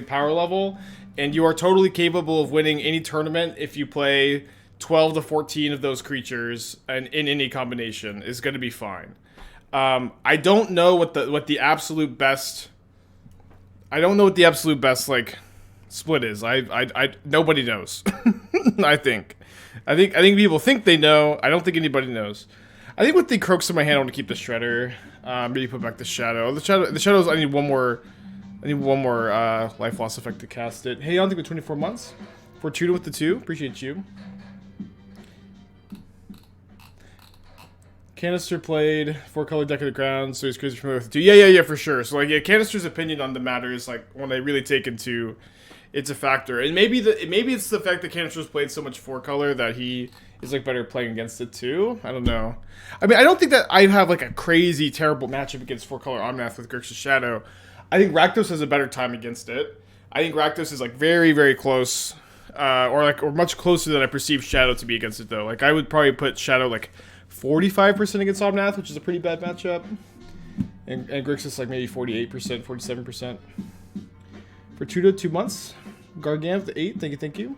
power level, and you are totally capable of winning any tournament if you play 12 to 14 of those creatures and in any combination is going to be fine. I don't know what the absolute best. I don't know what the absolute best like split is. I nobody knows. I think people think they know. I don't think anybody knows. I think with the Kroxa in my hand, I want to keep the Shredder. Maybe put back the Shadow. The Shadows. I need one more life loss effect to cast it. Hey, I don't think with 24 months. Fortuna with the 2. Appreciate you. Canister played 4-color deck of the ground, so he's crazy familiar with the 2. Yeah, for sure. So like, yeah, Canister's opinion on the matter is like when I really take into it's a factor, and maybe it's the fact that Canister's played so much 4-color that he is like better playing against it too. I don't know. I mean, I don't think that I have like a crazy terrible matchup against 4-color Omnath with Grixis Shadow. I think Rakdos has a better time against it. I think Rakdos is like very, very close, or much closer than I perceive Shadow to be against it though. Like I would probably put Shadow like 45% against Omnath, which is a pretty bad matchup, and Grixis like maybe 48%, 47%. For 2 to 2 months, Gargant the 8. Thank you.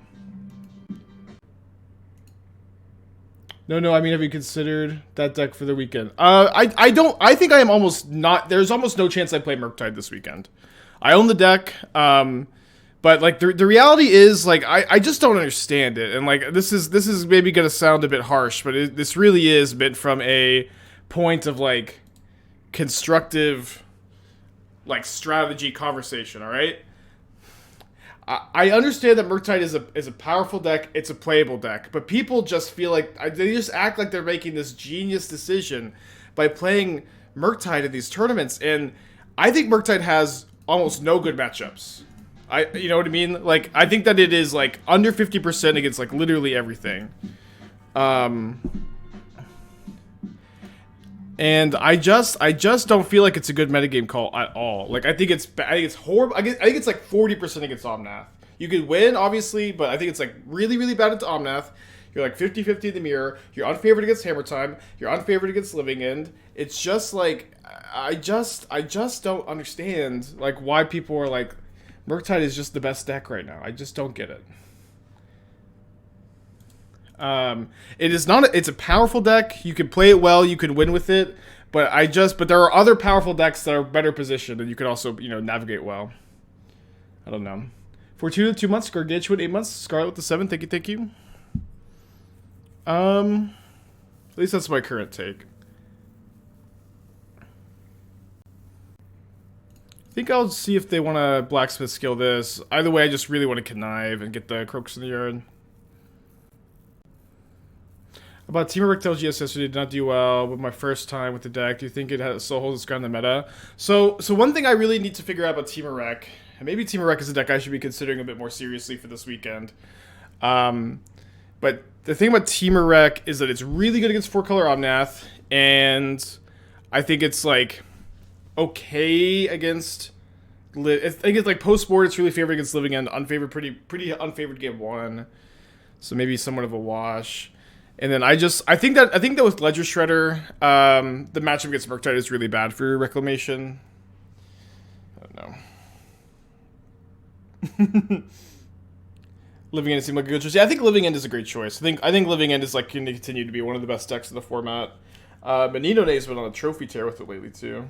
No, I mean, have you considered that deck for the weekend? I don't. I think I am almost not. There's almost no chance I play Murktide this weekend. I own the deck, but like the reality is, like I just don't understand it. And like this is maybe gonna sound a bit harsh, but this really is meant from a point of like constructive, like strategy conversation. All right. I understand that Murktide is a powerful deck, it's a playable deck, but people just feel like, they just act like they're making this genius decision by playing Murktide in these tournaments, and I think Murktide has almost no good matchups. You know what I mean? Like, I think that it is like under 50% against like literally everything. And I just don't feel like it's a good metagame call at all. Like I think it's horrible. I think it's like 40% against Omnath. You could win, obviously, but I think it's like really, really bad against Omnath. You're like 50-50 in the mirror. You're unfavored against Hammer Time. You're unfavored against Living End. It's just like I just don't understand like why people are like Murktide is just the best deck right now. I just don't get it. It is not. It's a powerful deck. You can play it well. You can win with it. But there are other powerful decks that are better positioned, and you can also navigate well. I don't know. For 2 to 2 months, Gargantuan 8 months, Scarlet with the 7. Thank you. At least that's my current take. I think I'll see if they want to blacksmith skill this. Either way, I just really want to connive and get the Kroxa in the yard. About Team Rick tells GS yesterday did not do well with my first time with the deck. Do you think it still holds its ground in the meta? So one thing I really need to figure out about Team Rek, and maybe Team Rek is a deck I should be considering a bit more seriously for this weekend. But the thing about Team Rek is that it's really good against 4-color Omnath, and I think it's like okay against. I think it's like post board. It's really favored against Living End, unfavored, pretty unfavored game 1. So maybe somewhat of a wash. And then I think that with Ledger Shredder, the matchup against Murktide is really bad for Reclamation. I don't know. Living End seemed like a good choice. Yeah, I think Living End is a great choice. I think Living End is like going to continue to be one of the best decks in the format. But Nino Day's been on a trophy tear with it lately too.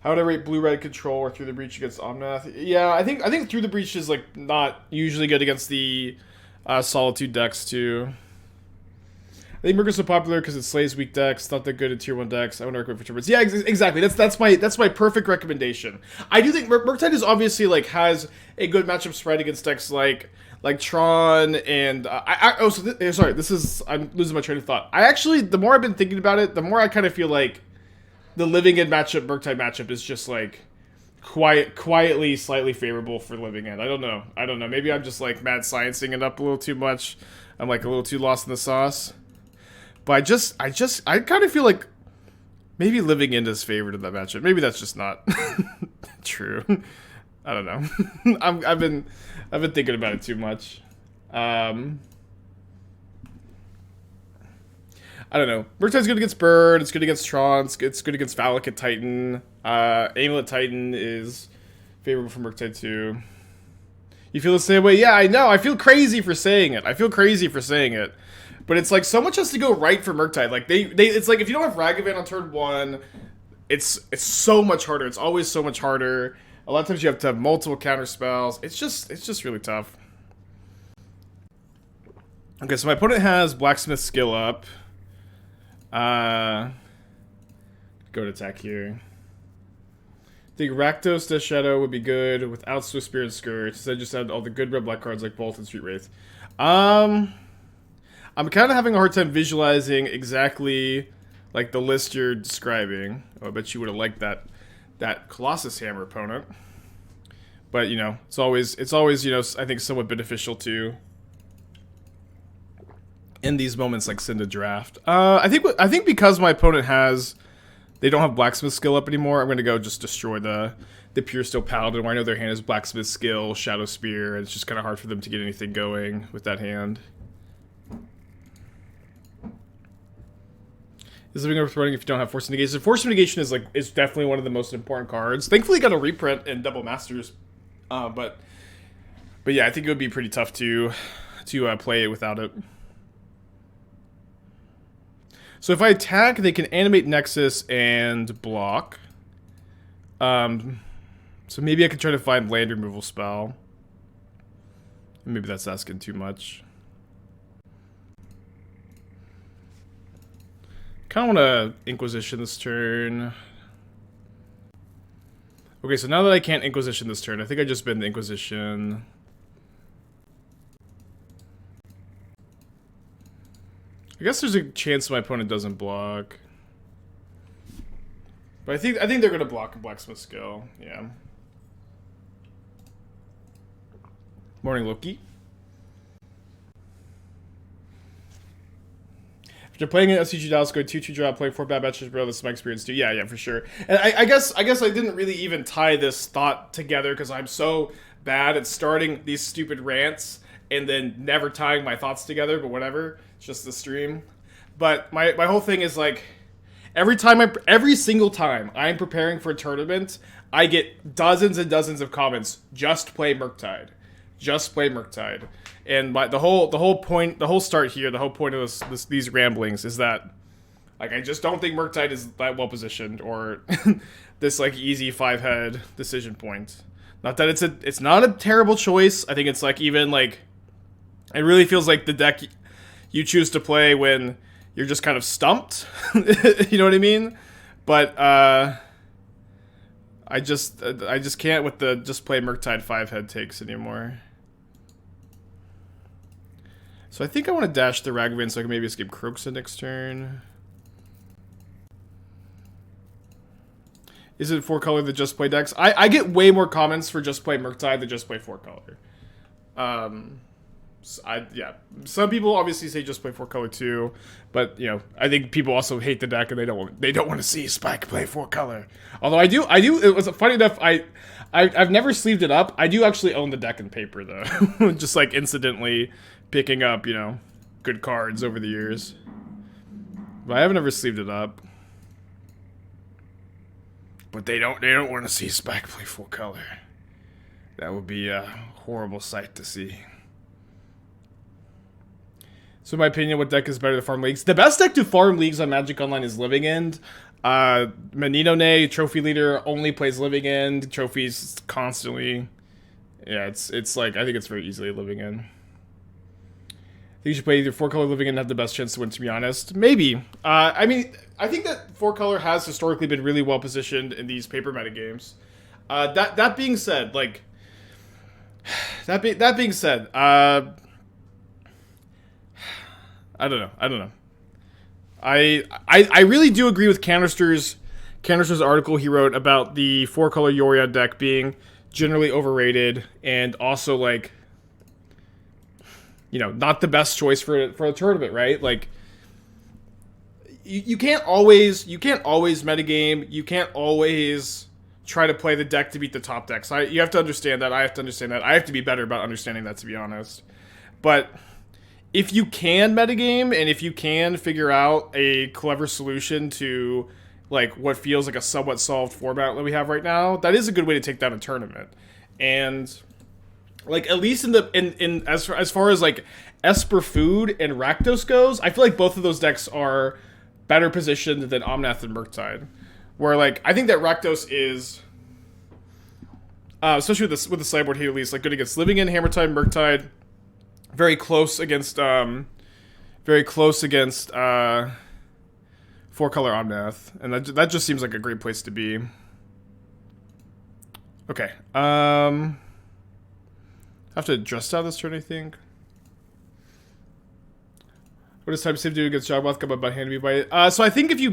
How would I rate Blue-Red Control or Through the Breach against Omnath? Yeah, I think Through the Breach is like not usually good against the Solitude decks too. I think Murktide so popular because it slays weak decks. Not that good at tier 1 decks. I want to recommend for tournaments. Yeah, exactly. That's my perfect recommendation. I do think Murktide is obviously like has a good matchup spread against decks like Tron and I'm losing my train of thought. I actually, the more I've been thinking about it, the more I kind of feel like the Living End matchup, Murktide matchup is just like quietly slightly favorable for Living End. I don't know. Maybe I'm just like mad sciencing it up a little too much. I'm like a little too lost in the sauce. But I kind of feel like maybe Living End is favored in that matchup. Maybe that's just not true. I don't know. I've been thinking about it too much. I don't know. Murktide's good against Bird. It's good against Tron. It's good against Valakut Titan. Amulet Titan is Favorable for Murktide too. You feel the same way? Yeah, I know. I feel crazy for saying it. But it's like so much has to go right for Murktide. Like it's like if you don't have Ragavan on turn 1, it's so much harder. It's always so much harder. A lot of times you have to have multiple counter spells. It's just really tough. Okay, so my opponent has Blacksmith skill up. Go to attack here. I think Rakdos Death Shadow would be good without Swift Spear and Scourge. Instead, just add all the good red-black cards like Bolt and Street Wraith. I'm kind of having a hard time visualizing exactly like the list you're describing. Oh, I bet you would have liked that Colossus Hammer opponent. But you know, it's always you know, I think somewhat beneficial to in these moments like send a draft. I think because my opponent they don't have Blacksmith skill up anymore, I'm gonna go just destroy the Pure Steel Paladin, where I know their hand is Blacksmith skill, Shadow Spear, and it's just kind of hard for them to get anything going with that hand. Is living worth running if you don't have Force Negation? Force Negation is definitely one of the most important cards. Thankfully, got a reprint in Double Masters, but yeah, I think it would be pretty tough to play it without it. So if I attack, they can animate Nexus and block. So maybe I could try to find land removal spell. Maybe that's asking too much. Kind of want to Inquisition this turn. Okay, so now that I can't Inquisition this turn, I think I just been the Inquisition. I guess there's a chance my opponent doesn't block. But I think they're gonna block a Blacksmith skill, yeah. Morning, Loki. After playing an SCG Dallas, go 2-2 draw, playing 4 bad matches, bro, this is my experience too. Yeah, for sure. And I guess I didn't really even tie this thought together because I'm so bad at starting these stupid rants and then never tying my thoughts together, but whatever. It's just the stream. But my whole thing is like every single time I'm preparing for a tournament, I get dozens and dozens of comments, just play Murktide. Just play Murktide. And the whole start here, the whole point of these ramblings is that like I just don't think Murktide is that well positioned or this like easy 5-head decision point. Not that it's not a terrible choice. I think it's like even like it really feels like the deck you choose to play when you're just kind of stumped. You know what I mean? But I just can't with the just play Murktide 5-head takes anymore. So I think I want to dash the Ragavan so I can maybe escape Kroxa next turn. Is it 4-color the just play decks? I get way more comments for just play Murktide than just play 4-color. Yeah, some people obviously say just play 4-color too, but you know I think people also hate the deck and they don't want to see Spike play 4-color. Although I do. It was funny enough. I've never sleeved it up. I do actually own the deck in paper though, just like incidentally picking up good cards over the years. But I haven't ever sleeved it up. But they don't want to see Spike play 4-color. That would be a horrible sight to see. So in my opinion, what deck is better to farm leagues? The best deck to farm leagues on Magic Online is Living End. Menino Trophy Leader only plays Living End. Trophies constantly. Yeah, it's like, I think it's very easily Living End. I think you should play either 4-color Living End and have the best chance to win, to be honest. Maybe. I mean, I think that 4-color has historically been really well positioned in these paper meta games. That being said, like... That being said, I don't know. I really do agree with Cantor's article he wrote about the 4-color Yoria deck being generally overrated and also like not the best choice for a tournament, right? Like you can't always metagame, you can't always try to play the deck to beat the top decks. You have to understand that. I have to understand that. I have to be better about understanding that, to be honest. But if you can metagame and if you can figure out a clever solution to like what feels like a somewhat solved format that we have right now, that is a good way to take down a tournament. And like at least in as far as like Esper Food and Rakdos goes, I feel like both of those decks are better positioned than Omnath and Murktide. Where like I think that Rakdos is especially with the sideboard here at least, like good against Living End, Hammertide, Murktide, very close against 4-color Omnath, and that just seems like a great place to be. Okay, have to adjust out this turn, I think. What does Type Save do against Jogmoth? Come about hand me by it. So I think if you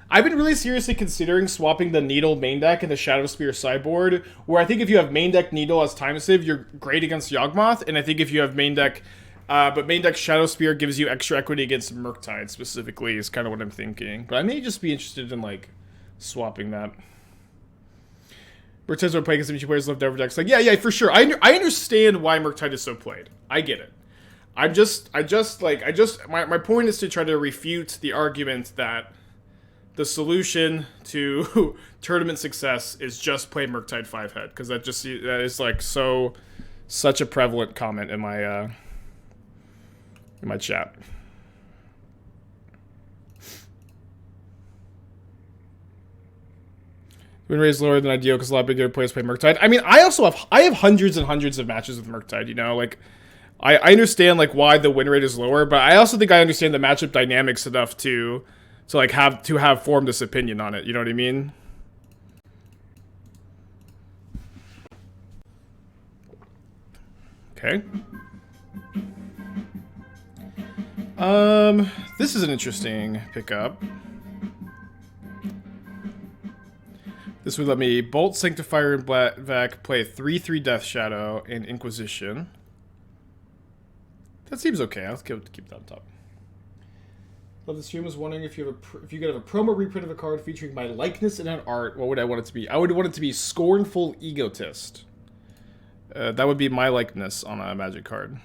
I've been really seriously considering swapping the Needle main deck and the Shadow Spear sideboard, where I think if you have main deck Needle as Time Save, you're great against Yawgmoth, and I think if you have main deck but main deck Shadow Spear gives you extra equity against Murktide specifically, is kind of what I'm thinking. But I may just be interested in, like, swapping that. Murktide's are playing against players left over decks. Like, yeah, for sure. I understand why Murktide is so played. I get it. My point is to try to refute the argument that the solution to tournament success is just play Murktide 5-head. Because that is, like, such a prevalent comment in my chat. Win rate is lower than ideal because a lot of bigger players play Murktide. I mean, I have hundreds and hundreds of matches with Murktide, you know, like I understand like why the win rate is lower, but I also think I understand the matchup dynamics enough to have formed this opinion on it, you know what I mean? Okay. This is an interesting pickup. This would let me Bolt, Sanctifier, and Black play 3/3 Death Shadow and Inquisition. That seems okay. I'll keep that on top. Love the stream. Was wondering if you could have a promo reprint of a card featuring my likeness in an art. What would I want it to be? I would want it to be Scornful Egotist. That would be my likeness on a Magic card.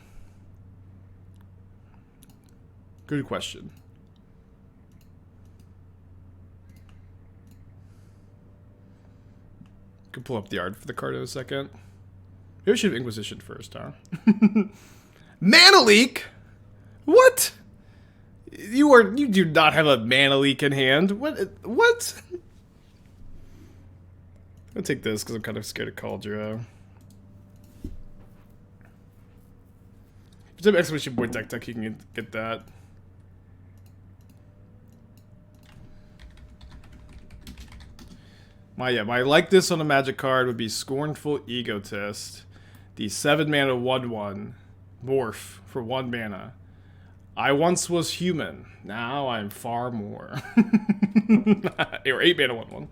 Good question. Could pull up the art for the card in a second. Maybe I should have Inquisition first, huh? Mana Leak? What? You do not have a Mana Leak in hand. What? I'll take this because I'm kind of scared of Caldra. If you have Exclamation Point deck, you can get that. My likeness on a Magic card would be Scornful Egotist. The 7-mana 1/1 morph for 1 mana. I once was human. Now I'm far more. Or 8-mana 1/1.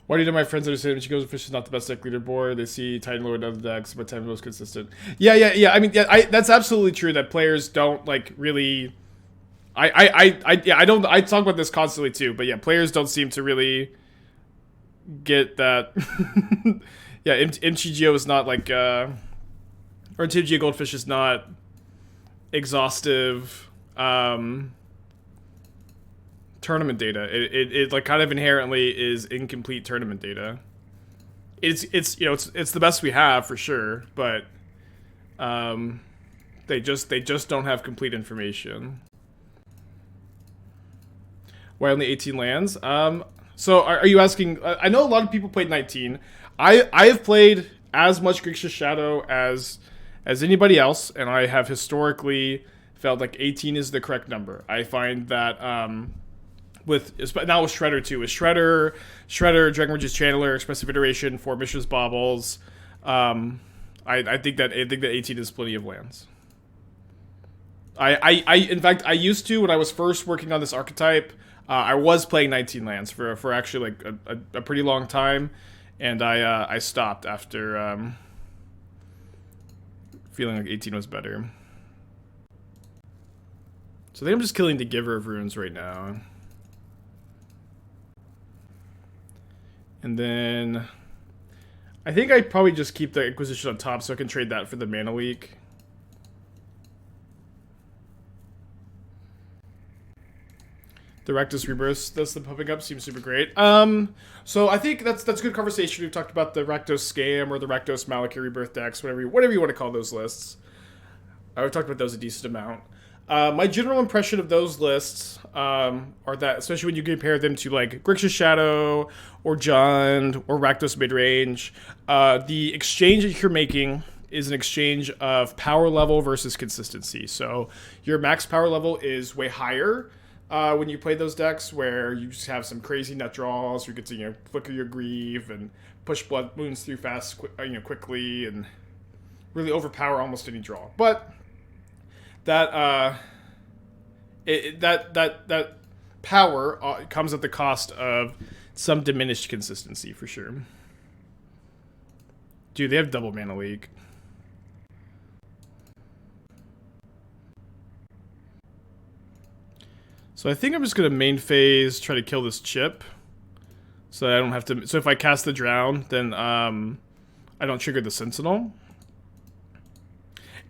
Why do my friends understand when she goes fish is not the best deck leaderboard? They see Titan Lord other decks, but Titan most consistent. Yeah. I mean, that's absolutely true that players don't like really. I talk about this constantly too, but yeah, players don't seem to really get that. Yeah, MTGO is not like, or MTGO Goldfish is not exhaustive tournament data. It like kind of inherently is incomplete tournament data. It's the best we have for sure, but they just don't have complete information. Why only 18 lands? So are you asking? I know a lot of people played 19. I have played as much Grixis Shadow as anybody else, and I have historically felt like 18 is the correct number. I find that now with Shredder too, with Shredder, Dragon Ridge's Channeler, Expressive Iteration, 4 Mishra's Baubles. I think that 18 is plenty of lands. In fact, I used to when I was first working on this archetype. I was playing 19 lands for actually like a pretty long time, and I stopped after feeling like 18 was better. So I think I'm just killing the Giver of Runes right now. And then I think I'd probably just keep the Inquisition on top so I can trade that for the Mana Leak. The Rakdos Rebirth that's the pumping up seems super great. So I think that's a good conversation. We've talked about the Rakdos Scam or the Rakdos Malakir Rebirth decks, whatever you want to call those lists. We've talked about those a decent amount. My general impression of those lists are that, especially when you compare them to like Grixis Shadow or Jund or Rakdos Midrange, the exchange that you're making is an exchange of power level versus consistency. So your max power level is way higher when you play those decks, where you just have some crazy nut draws. You get to flicker your Grieve and push Blood Moons through quickly and really overpower almost any draw. But that that power comes at the cost of some diminished consistency for sure. Dude, they have double mana leak. So I think I'm just gonna main phase, try to kill this chip, so I don't have to. So if I cast the Drown, then I don't trigger the Sentinel.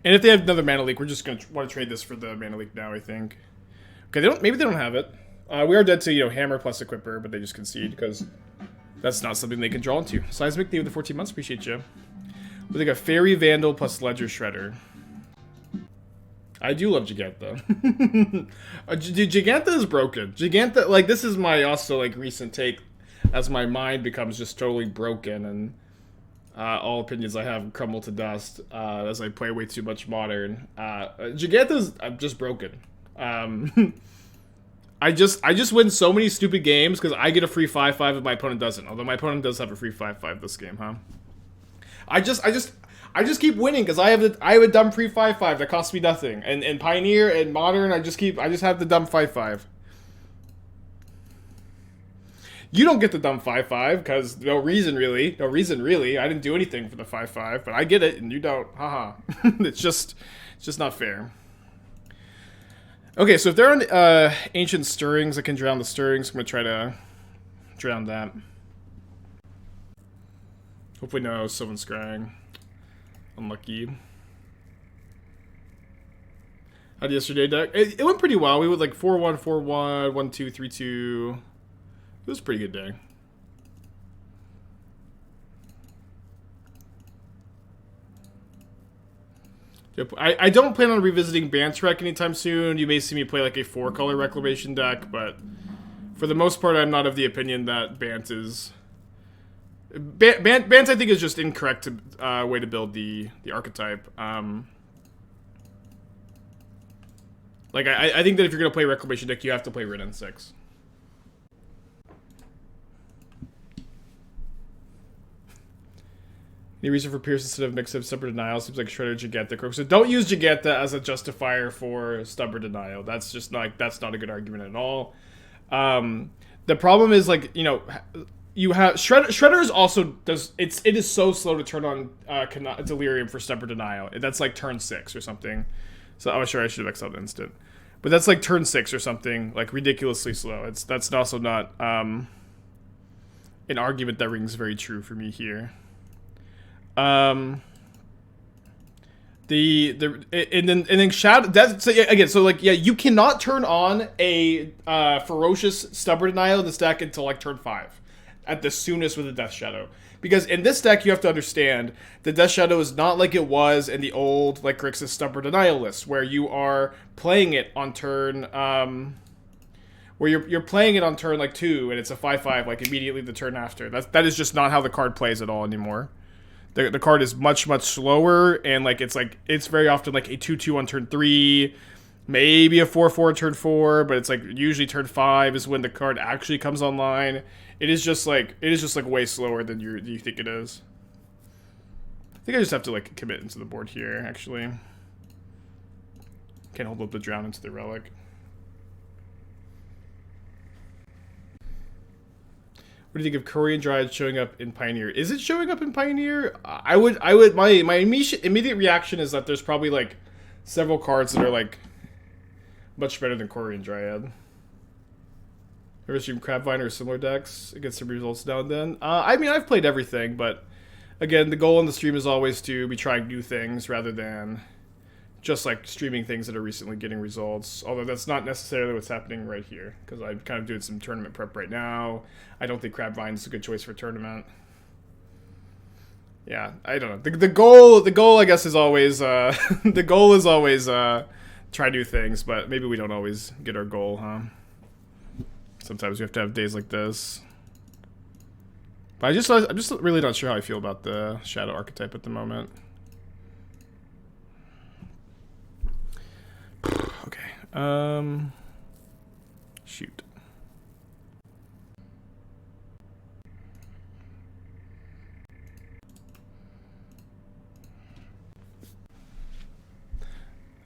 And if they have another mana leak, we're just gonna want to trade this for the mana leak now, I think. Okay, maybe they don't have it. We are dead to Hammer plus Equipper, but they just concede because that's not something they can draw into. Seismic, the 14 months, appreciate you. We got Fairy Vandal plus Ledger Shredder. I do love Jegantha. Dude, Jegantha is broken. Jegantha, like, this is my also, like, recent take as my mind becomes just totally broken and all opinions I have crumble to dust as I play way too much Modern. Jegantha's just broken. I just win so many stupid games because I get a free 5/5 and my opponent doesn't. Although my opponent does have a free 5/5 this game, huh? I just keep winning because I have a dumb free 5/5 that costs me nothing. And Pioneer and Modern, I just have the dumb 5/5. You don't get the dumb 5/5 because no reason really. I didn't do anything for the 5/5, but I get it and you don't. Haha. It's just not fair. Okay, so if they're on Ancient Stirrings, I can drown the Stirrings. I'm gonna try to drown that. Hopefully no Sylvan Scrying. Unlucky. How'd yesterday deck? It went pretty well. We went like 4-1, 4-1, 1-2, 3-2. It was a pretty good day. Yep. I don't plan on revisiting Bantrek anytime soon. You may see me play like a 4-color Reclamation deck, but for the most part, I'm not of the opinion that Bant is... Bant, I think, is just incorrect way to build the archetype. Like, I think that if you're going to play Reclamation deck, you have to play Rin and 6. Any reason for Pierce instead of mix of Stubborn Denial? Seems like Shredder, Jegantha, Kroxa. Don't use Jegantha as a justifier for Stubborn Denial. That's just not, that's not a good argument at all. The problem is, like, you have Shredder is also it is so slow to turn on Delirium for Stubborn Denial. That's like turn 6 or something. So I'm sure I should have exiled instant, but that's like turn 6 or something, like ridiculously slow. That's also not an argument that rings very true for me here. And then Shadow. That's so, again. So like, yeah, you cannot turn on a ferocious Stubborn Denial in this deck until like turn 5. At the soonest with a Death Shadow. Because in this deck, you have to understand, the Death Shadow is not like it was in the old, like, Grixis Stubborn Denial list, where you are playing it on turn, where you're playing it on turn, like, 2, and it's a 5/5, like, immediately the turn after. That is just not how the card plays at all anymore. The card is much, much slower, and, like, it's very often, like, a 2/2 on turn 3, maybe a 4/4 on turn 4, but it's, like, usually turn 5 is when the card actually comes online. It is just like way slower than you think it is. I think I just have to like commit into the board here, actually. Can't hold up the Drown into the Relic. What do you think of Korean Dryad showing up in Pioneer? Is it showing up in Pioneer? I would my immediate reaction is that there's probably like several cards that are like much better than Korean Dryad. Ever stream Crabvine or similar decks? Get some results now and then. I mean, I've played everything, but again, the goal on the stream is always to be trying new things rather than just like streaming things that are recently getting results. Although that's not necessarily what's happening right here, because I'm kind of doing some tournament prep right now. I don't think Crabvine's a good choice for tournament. Yeah, I don't know. The goal I guess is always the goal is always try new things, but maybe we don't always get our goal, huh? Sometimes we have to have days like this. But I'm just really not sure how I feel about the Shadow archetype at the moment. Okay. Shoot.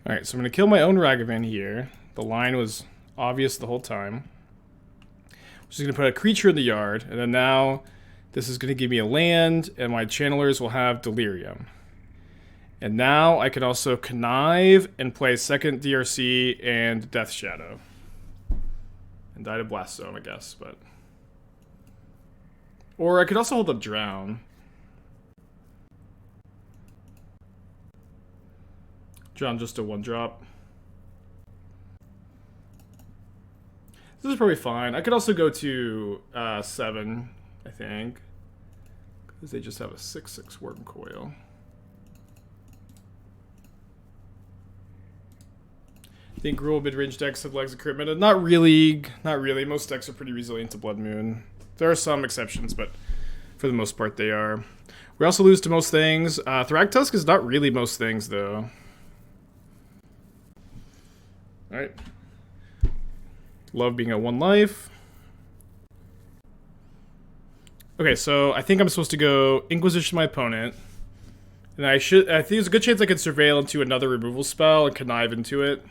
Alright, so I'm going to kill my own Ragavan here. The line was obvious the whole time. I'm just going to put a creature in the yard, and then now this is going to give me a land, and my channelers will have Delirium. And now I can also connive and play second DRC and Death Shadow. And die to Blast Zone, I guess, but... Or I could also hold up Drown. Drown just a 1-drop. This is probably fine. I could also go to 7, I think. Because they just have a 6/6 Worm Coil. I think rule mid-range decks have legs of crit meta. Not really. Not really. Most decks are pretty resilient to Blood Moon. There are some exceptions, but for the most part they are. We also lose to most things. Thragtusk is not really most things, though. Alright. Love being at 1 life. Okay, so I think I'm supposed to go Inquisition my opponent. And I think there's a good chance I could surveil into another removal spell and connive into it.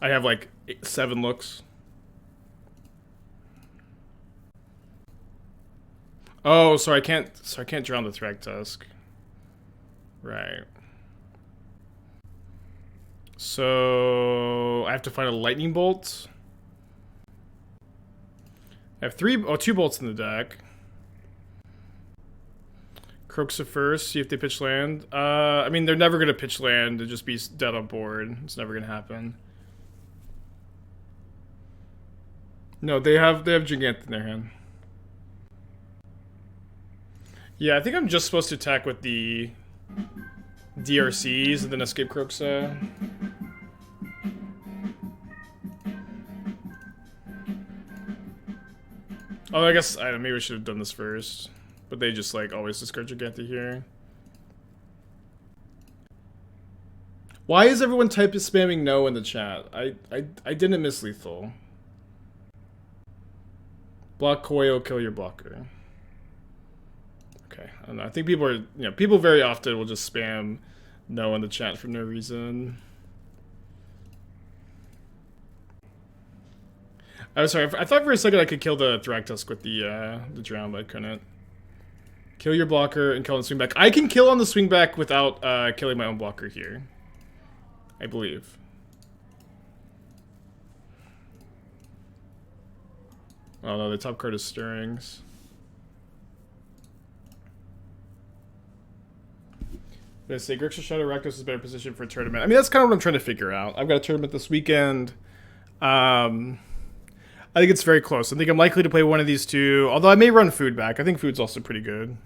I have like 7 looks. Oh, so I can't drown the Thragtusk. Right. So I have to find a lightning bolt. I have 2 bolts in the deck. Kroxa first, see if they pitch land. I mean, they're never gonna pitch land and just be dead on board. It's never gonna happen. No, they have Jegantha in their hand. Yeah, I think I'm just supposed to attack with the DRCs and then escape Kroxa. Oh, I guess maybe I should have done this first. But they just like always discard Jegantha here. Why is everyone spamming no in the chat? I didn't miss lethal. Block coil, kill your blocker. Okay, I don't know. I think people are, people very often will just spam no in the chat for no reason. I'm sorry, I thought for a second I could kill the Thragtusk with the drown, but I couldn't. Kill your blocker and kill on the swing back. I can kill on the swing back without killing my own blocker here, I believe. Oh no, the top card is Stirrings. Did I say Grixis Shadow Rakdos is a better position for a tournament? I mean, that's kind of what I'm trying to figure out. I've got a tournament this weekend. I think it's very close. I think I'm likely to play one of these two, although I may run Food back. I think Food's also pretty good.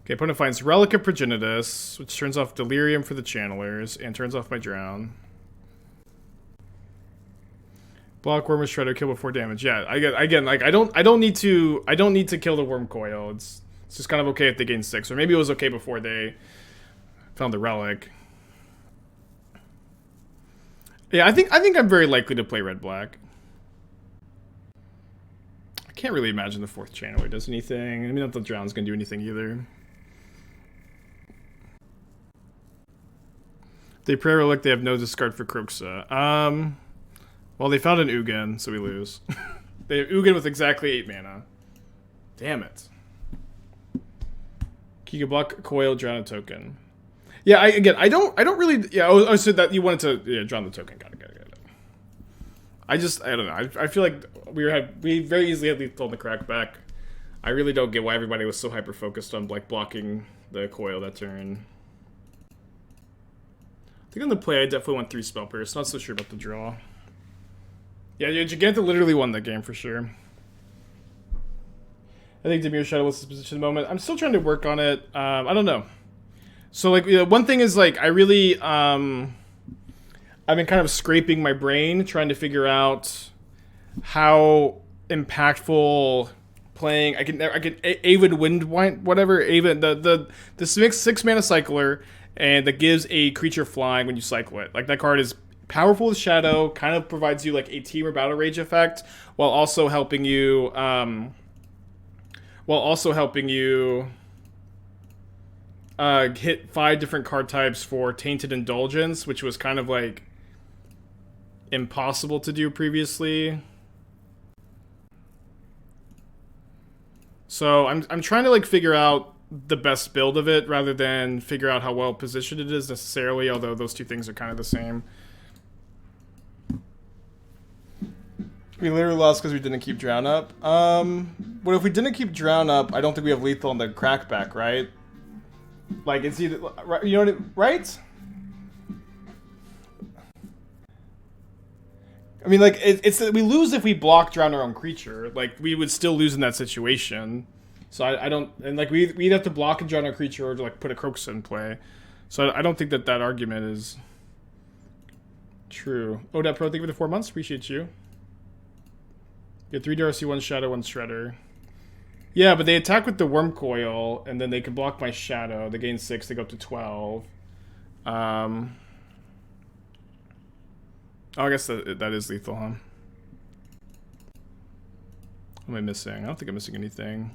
Okay, opponent finds Relic of Progenitus, which turns off Delirium for the Channelers, and turns off my Drown. Block Worm with Shredder, kill before damage. Yeah, again, like I don't need to kill the Worm Coil. It's just kind of okay if they gain 6, or maybe it was okay before they found the Relic. Yeah, I think I'm very likely to play red-black. I can't really imagine the 4th Channeler does anything. I mean, not that the Drown's gonna do anything either. They pray Relic, they have no discard for Kroxa. Well, they found an Ugin, so we lose. They have Ugin with exactly 8 mana. Damn it. Kika block, coil, drown a token. Yeah, I don't really. Yeah, I said that you wanted to drown the token. Got it. I don't know. I feel like we very easily had lethal on the crackback. I really don't get why everybody was so hyper focused on like blocking the coil that turn. think on the play I definitely went 3 Spell Pierce. Not so sure about the draw. Yeah, Jegantha literally won that game for sure. I think Dimir Shadow was his position at the moment. I'm still trying to work on it. I don't know. So, like, one thing is, like, I really, I've been kind of scraping my brain trying to figure out how impactful playing. I can Avid Wind, whatever, Avid, the 6 mana cycler, and that gives a creature flying when you cycle it. Like, that card is powerful with Shadow, kind of provides you, like, a team or battle rage effect, while also helping you, hit 5 different card types for Tainted Indulgence, which was kind of like impossible to do previously. So I'm trying to like figure out the best build of it rather than figure out how well positioned it is necessarily, although those two things are kind of the same. We literally lost because we didn't keep Drown Up. But if we didn't keep Drown Up, I don't think we have lethal on the crackback, right? Like, it's either, you know what, right? I mean, like, it's we lose if we block Drown our own creature. Like, we would still lose in that situation. So I don't, and like, we'd have to block and Drown our creature or to, like, put a Kroxa in play. So I don't think that argument is true. Odette Pro, thank you for the 4 months. Appreciate you. You get 3 DRC, 1 Shadow, 1 Shredder. Yeah, but they attack with the Worm Coil, and then they can block my Shadow. They gain 6, they go up to 12. Oh, I guess that is lethal, huh? What am I missing? I don't think I'm missing anything.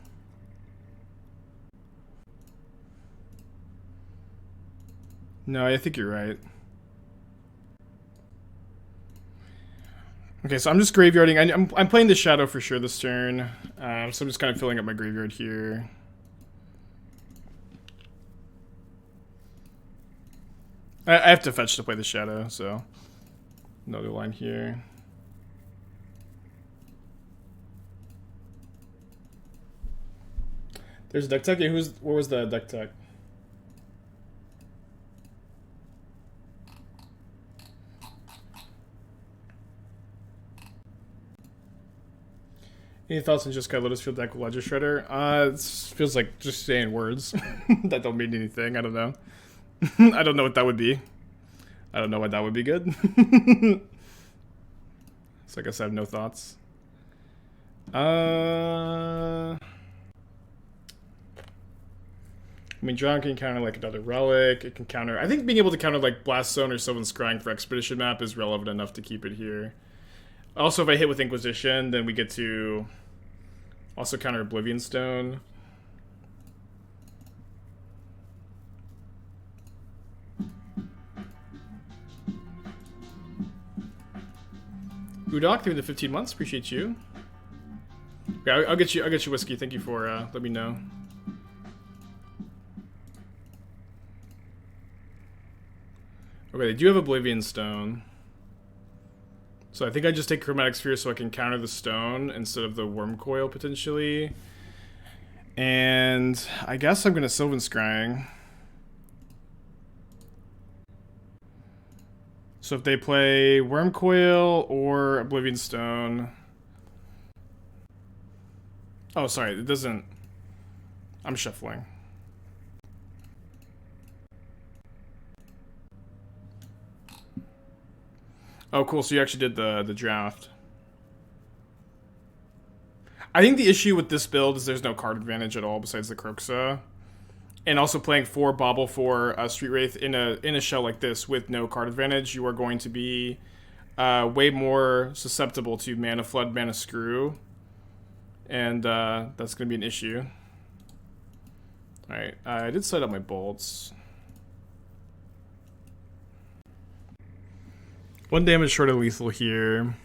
No, I think you're right. Okay, so I'm just graveyarding. I'm playing the Shadow for sure this turn. So I'm just kind of filling up my graveyard here. I have to fetch to play the Shadow, so another line here. There's deck tech. Yeah, where was the deck tech? Any thoughts on just kind of Lotus Field deck with Ledger Shredder? It feels like just saying words that don't mean anything. I don't know. I don't know what that would be. I don't know why that would be good. So I guess I have no thoughts. I mean, Drown can counter like another Relic. It can counter. I think being able to counter like Blast Zone or Sylvan Scrying for Expedition map is relevant enough to keep it here. Also, if I hit with Inquisition, then we get to also counter Oblivion Stone. Udok, through the 15 months, appreciate you. Okay, I'll get you whiskey. Thank you for let me know. Okay, they do have Oblivion Stone. So I think I just take Chromatic Sphere so I can counter the stone instead of the Worm Coil, potentially. And I guess I'm going to Sylvan Scrying. So if they play Worm Coil or Oblivion Stone... Oh, sorry, it doesn't... I'm shuffling. Oh, cool. So you actually did the draft. I think the issue with this build is there's no card advantage at all besides the Kroxa. And also playing 4 Bauble for Street Wraith in a shell like this with no card advantage, you are going to be way more susceptible to Mana Flood, Mana Screw. And that's going to be an issue. Alright, I did set up my bolts. 1 damage short of lethal here.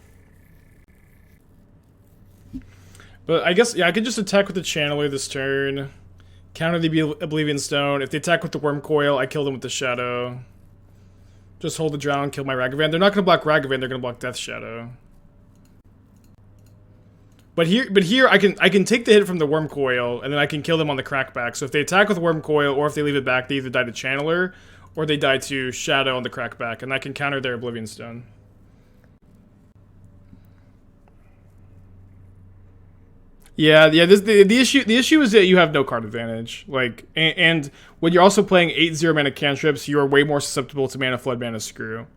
But I guess, yeah, I could just attack with the Channeler this turn. Counter the Oblivion Stone. If they attack with the Worm Coil, I kill them with the Shadow. Just hold the Drown, kill my Ragavan. They're not going to block Ragavan, they're going to block Death Shadow. But here I can take the hit from the Worm Coil, and then I can kill them on the Crackback. So if they attack with Worm Coil, or if they leave it back, they either die to Channeler, Or they die to Shadow on the Crackback, and that can counter their Oblivion Stone. Yeah. The issue is that you have no card advantage. Like, and when you're also playing 8/0 mana cantrips, you are way more susceptible to mana flood, mana screw.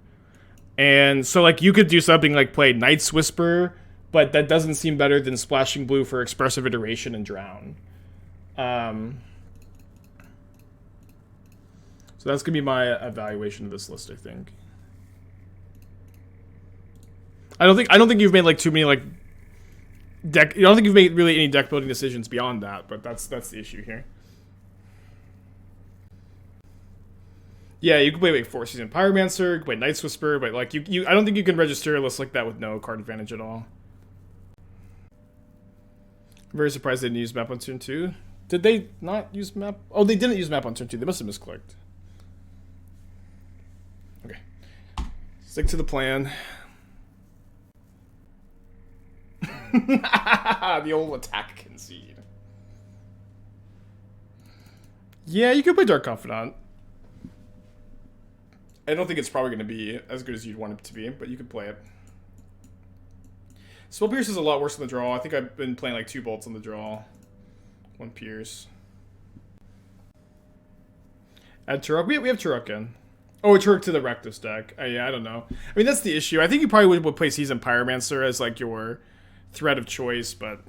And so, like, you could do something like play Night's Whisper, but that doesn't seem better than splashing blue for Expressive Iteration and Drown. So that's gonna be my evaluation of this list, I think. I don't think you've made like too many like deck. I don't think you've made really any deck building decisions beyond that, but that's the issue here. Yeah, you can play like Four Season Pyromancer, you can play Night's Whisper, but like you I don't think you can register a list like that with no card advantage at all. I'm very surprised they didn't use map on turn 2. Did they not use map? Oh, they didn't use map on turn 2. They must have misclicked. Okay. Stick to the plan. The old attack concede. Yeah, you could play Dark Confidant. I don't think it's probably going to be as good as you'd want it to be, but you could play it. Spell Pierce is a lot worse on the draw. I think I've been playing like 2 bolts on the draw. 1 Pierce. Add Tourach. We have Tourach in. Oh, Tourach to the Rakdos deck. Yeah, I don't know. I mean, that's the issue. I think you probably would play Season Pyromancer as like your threat of choice, but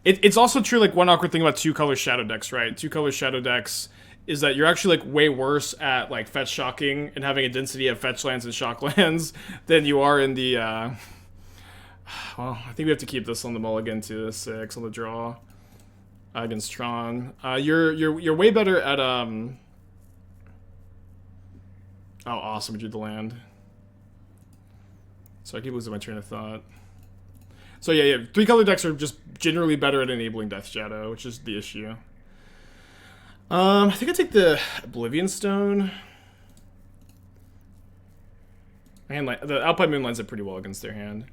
it's also true. Like, one awkward thing about 2-color Shadow decks, right? 2-color Shadow decks is that you're actually like way worse at like fetch shocking and having a density of fetch lands and shock lands than you are in the. Well, I think we have to keep this on the mulligan to 6 on the draw against Tron. You're way better at Oh, awesome! We drew the land. So I keep losing my train of thought. So yeah. 3-color decks are just generally better at enabling Death Shadow, which is the issue. I think I take the Oblivion Stone. And like the Alpine Moon lines up pretty well against their hand.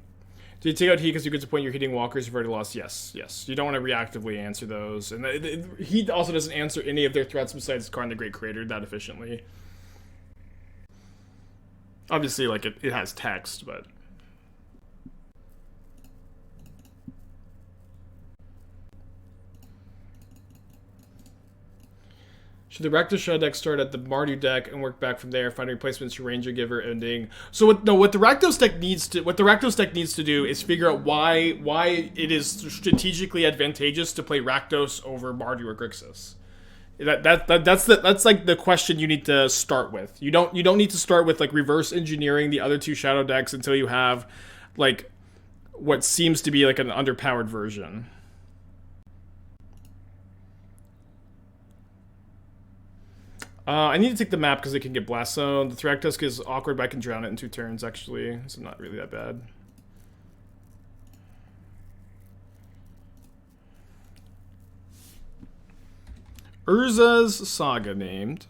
Do you take out Heat because you get to the point you're hitting walkers you've already lost? Yes. You don't want to reactively answer those. And Heat also doesn't answer any of their threats besides Karn the Great Creator that efficiently. Obviously, like, it has text, but... Should the Rakdos Shadow deck start at the Mardu deck and work back from there, finding replacements to Ranger Giver ending? So what the Rakdos deck needs to do is figure out why it is strategically advantageous to play Rakdos over Mardu or Grixis. That's like the question you need to start with. You don't need to start with like reverse engineering the other 2 Shadow decks until you have like what seems to be like an underpowered version. I need to take the map because it can get Blast Zone. The Thragtusk is awkward, but I can drown it in 2 turns, actually. So not really that bad. Urza's Saga named.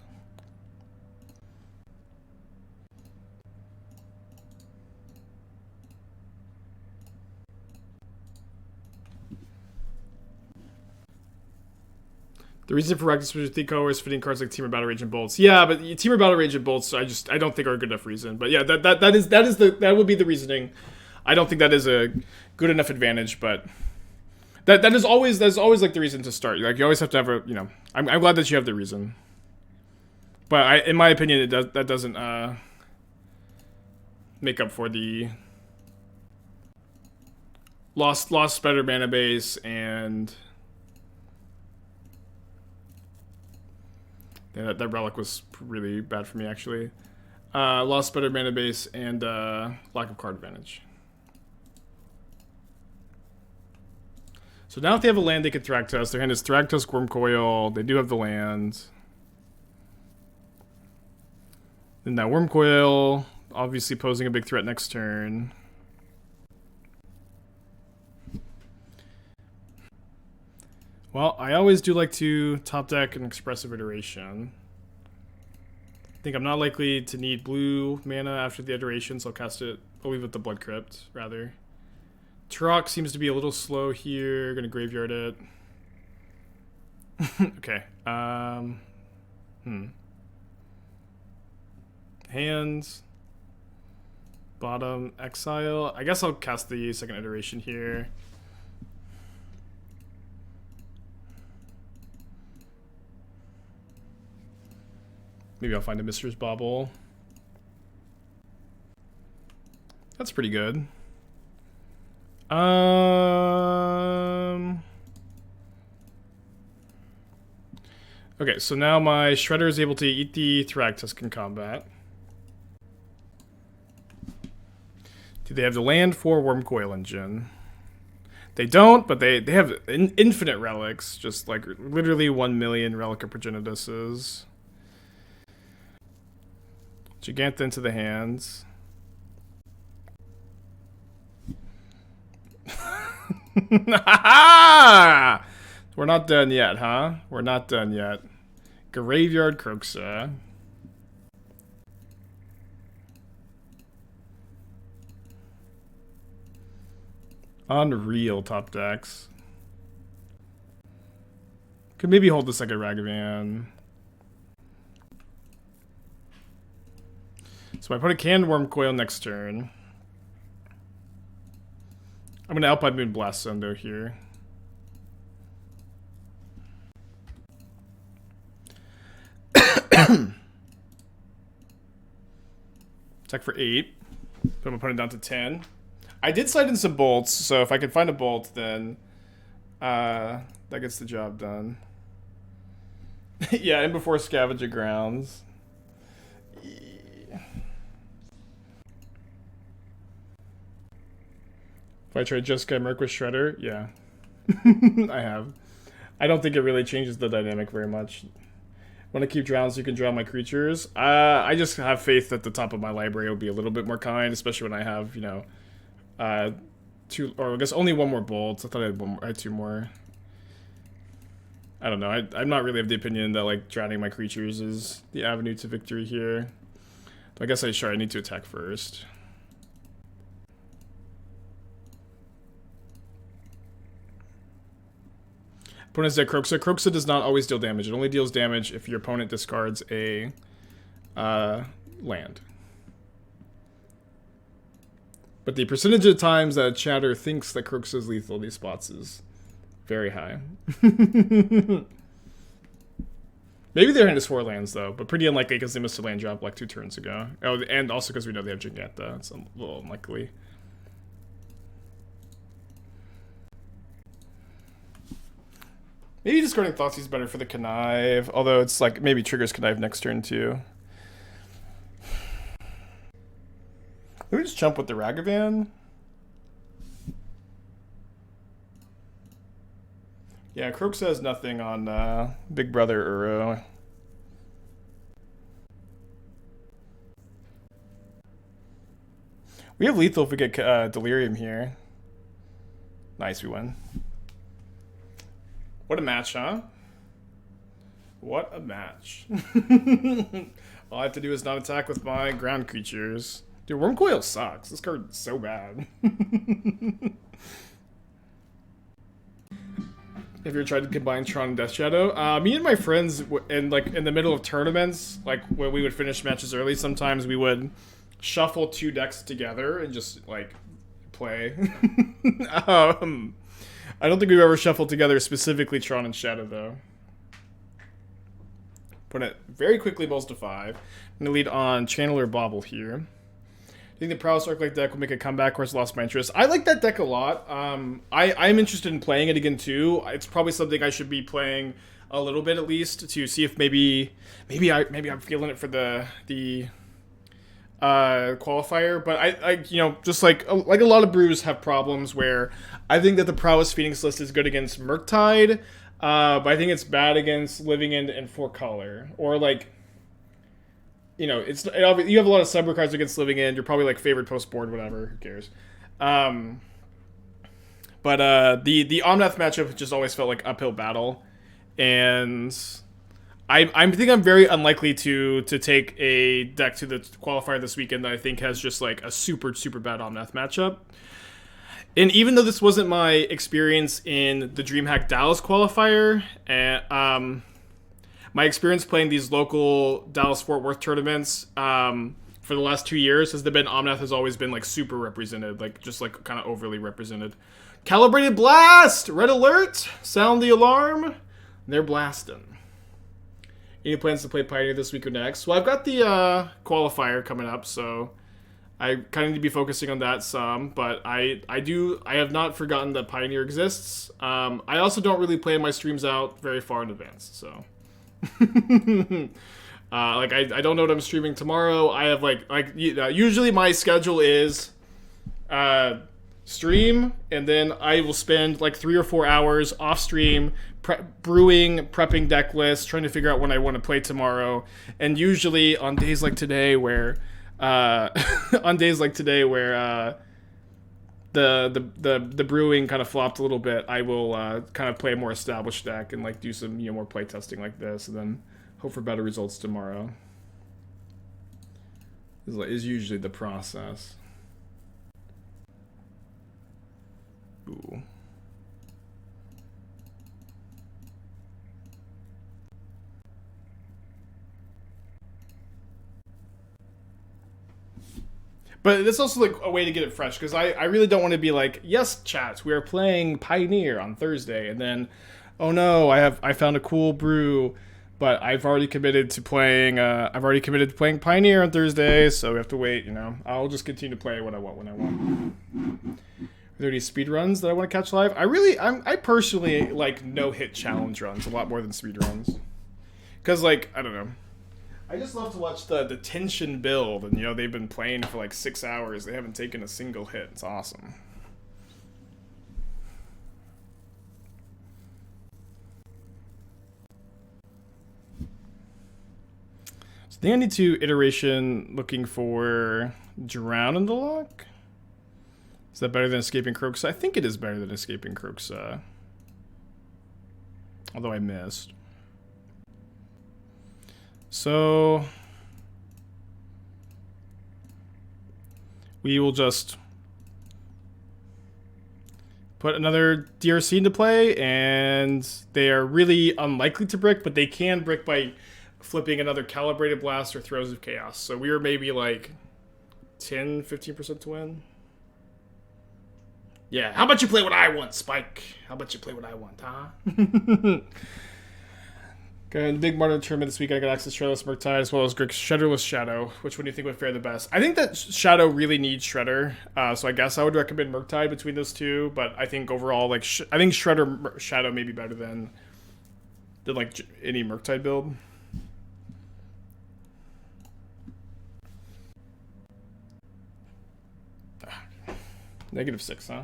The reason for Rakdos was Thico is fitting cards like Temur Battle Rage and Bolts. Yeah, but Temur Battle Rage and Bolts, I don't think are a good enough reason. But yeah, that would be the reasoning. I don't think that is a good enough advantage, but that is always like the reason to start. Like, you always have to have a, you know. I'm glad that you have the reason, but in my opinion, that doesn't make up for the lost better mana base and. Yeah, that relic was really bad for me, actually. Lost better mana base and lack of card advantage. So now if they have a land, they can Thragtusk. Their hand is Thragtusk, Wormcoil. They do have the land. Then that Wormcoil, obviously posing a big threat next turn. Well, I always do like to top deck an Expressive Iteration. I think I'm not likely to need blue mana after the iteration, so I'll cast it. I'll leave it with the Blood Crypt, rather. Tourach seems to be a little slow here. Gonna graveyard it. Okay. Hands. Bottom, exile. I guess I'll cast the second iteration here. Maybe I'll find a Mishra's Bauble. That's pretty good. Okay, so now my Shredder is able to eat the Thragtusk in combat. Do they have the land for Wormcoil Engine? They don't, but they have infinite relics, just like literally 1 million Relic of Progenituses. Jegantha into the hands. We're not done yet, huh? We're not done yet. Graveyard Kroxa. Unreal top decks. Could maybe hold the second Ragavan. So I put a canned Wormcoil next turn. I'm gonna Alpine Moon Blast Sendo here. Attack for 8. Put my opponent down to 10. I did slide in some bolts, so if I can find a bolt, then that gets the job done. Yeah, and before Scavenger Grounds. If I try Jessica Merc with Shredder, yeah. I have. I don't think it really changes the dynamic very much. When I keep drowns, you can draw my creatures. I just have faith that the top of my library will be a little bit more kind, especially when I have, you know, two, or I guess only one more bolt. I thought I had one more, I had two more. I don't know. I'm not really of the opinion that like drowning my creatures is the avenue to victory here. But I guess I need to attack first. Opponent's deck Kroxa. Kroxa does not always deal damage. It only deals damage if your opponent discards a land. But the percentage of times that Chatter thinks that Kroxa is lethal these spots is very high. Maybe their hand is 4 lands, though, but pretty unlikely because they missed a land drop like 2 turns ago. Oh, and also because we know they have Jegantha. It's a little unlikely. Maybe discarding Thoughtseize is better for the Connive, although it's like maybe triggers Connive next turn too. Maybe just jump with the Ragavan. Yeah, Kroxa has nothing on Big Brother Uro. We have lethal if we get Delirium here. Nice, we win. What a match, huh? What a match. All I have to do is not attack with my ground creatures. Dude, Wormcoil sucks. This card is so bad. Have you ever tried to combine Tron and Death Shadow? Me and my friends, in the middle of tournaments, like when we would finish matches early, sometimes we would shuffle 2 decks together and just like play. I don't think we've ever shuffled together specifically Tron and Shadow, though. Put it very quickly, balls to 5. I'm going to lead on Channeler Bauble here. I think the Prowess Arclight deck will make a comeback, or it's lost my interest. I like that deck a lot. I'm interested in playing it again, too. It's probably something I should be playing a little bit, at least, to see if maybe I'm feeling it for the qualifier, but I you know, just like a lot of brews have problems where I think that the Prowess Phoenix list is good against Murktide, but I think it's bad against Living End and 4 color, or like, you know, you have a lot of cyber cards against Living End. You're probably like favored post board, whatever. Who cares? But the Omnath matchup just always felt like uphill battle, and I think I'm very unlikely to take a deck to the qualifier this weekend that I think has just like a super bad Omnath matchup. And even though this wasn't my experience in the DreamHack Dallas qualifier, my my experience playing these local Dallas-Fort Worth tournaments for the last 2 years has been Omnath has always been like super represented, like just like kind of overly represented. Calibrated blast! Red alert! Sound the alarm. They're blasting. Any plans to play Pioneer this week or next? Well, I've got the qualifier coming up, so I kind of need to be focusing on that some. But I have not forgotten that Pioneer exists. I also don't really plan my streams out very far in advance, so. Like I don't know what I'm streaming tomorrow. I have usually my schedule is stream, and then I will spend like 3 or 4 hours off stream brewing, prepping deck lists, trying to figure out when I want to play tomorrow. And usually on days like today where the brewing kind of flopped a little bit, I will kind of play a more established deck and like do some more play testing like this, and then hope for better results tomorrow. Is usually the process. Ooh. But it's also like a way to get it fresh, because I really don't want to be like, yes, chat, we are playing Pioneer on Thursday, and then, oh no, I found a cool brew, but I've already committed to playing Pioneer on Thursday, so we have to wait. I'll just continue to play what I want when I want. Are there any speed runs that I want to catch live? I personally like no-hit challenge runs a lot more than speed runs, because like I don't know. I just love to watch the tension build, and they've been playing for like 6 hours. They haven't taken a single hit. It's awesome. So I think I need to iteration looking for Drown in the Loch. Is that better than escaping Kroxa? I think it is better than escaping Kroxa. Although I missed. So we will just put another DRC into play, and they are really unlikely to brick, but they can brick by flipping another Calibrated Blast or Throes of Chaos. So we are maybe like 10-15% to win. Yeah, how about you play what I want, Spike? How about you play what I want, huh? Going to Big Martin tournament this week. I got access to Shredderless Murktide as well as Grixis Shredderless Shadow. Which one do you think would fare the best? I think that Shadow really needs Shredder, so I guess I would recommend Murktide between those two. But I think overall, like I think Shredder Shadow may be better than like any Murktide build. -6, huh?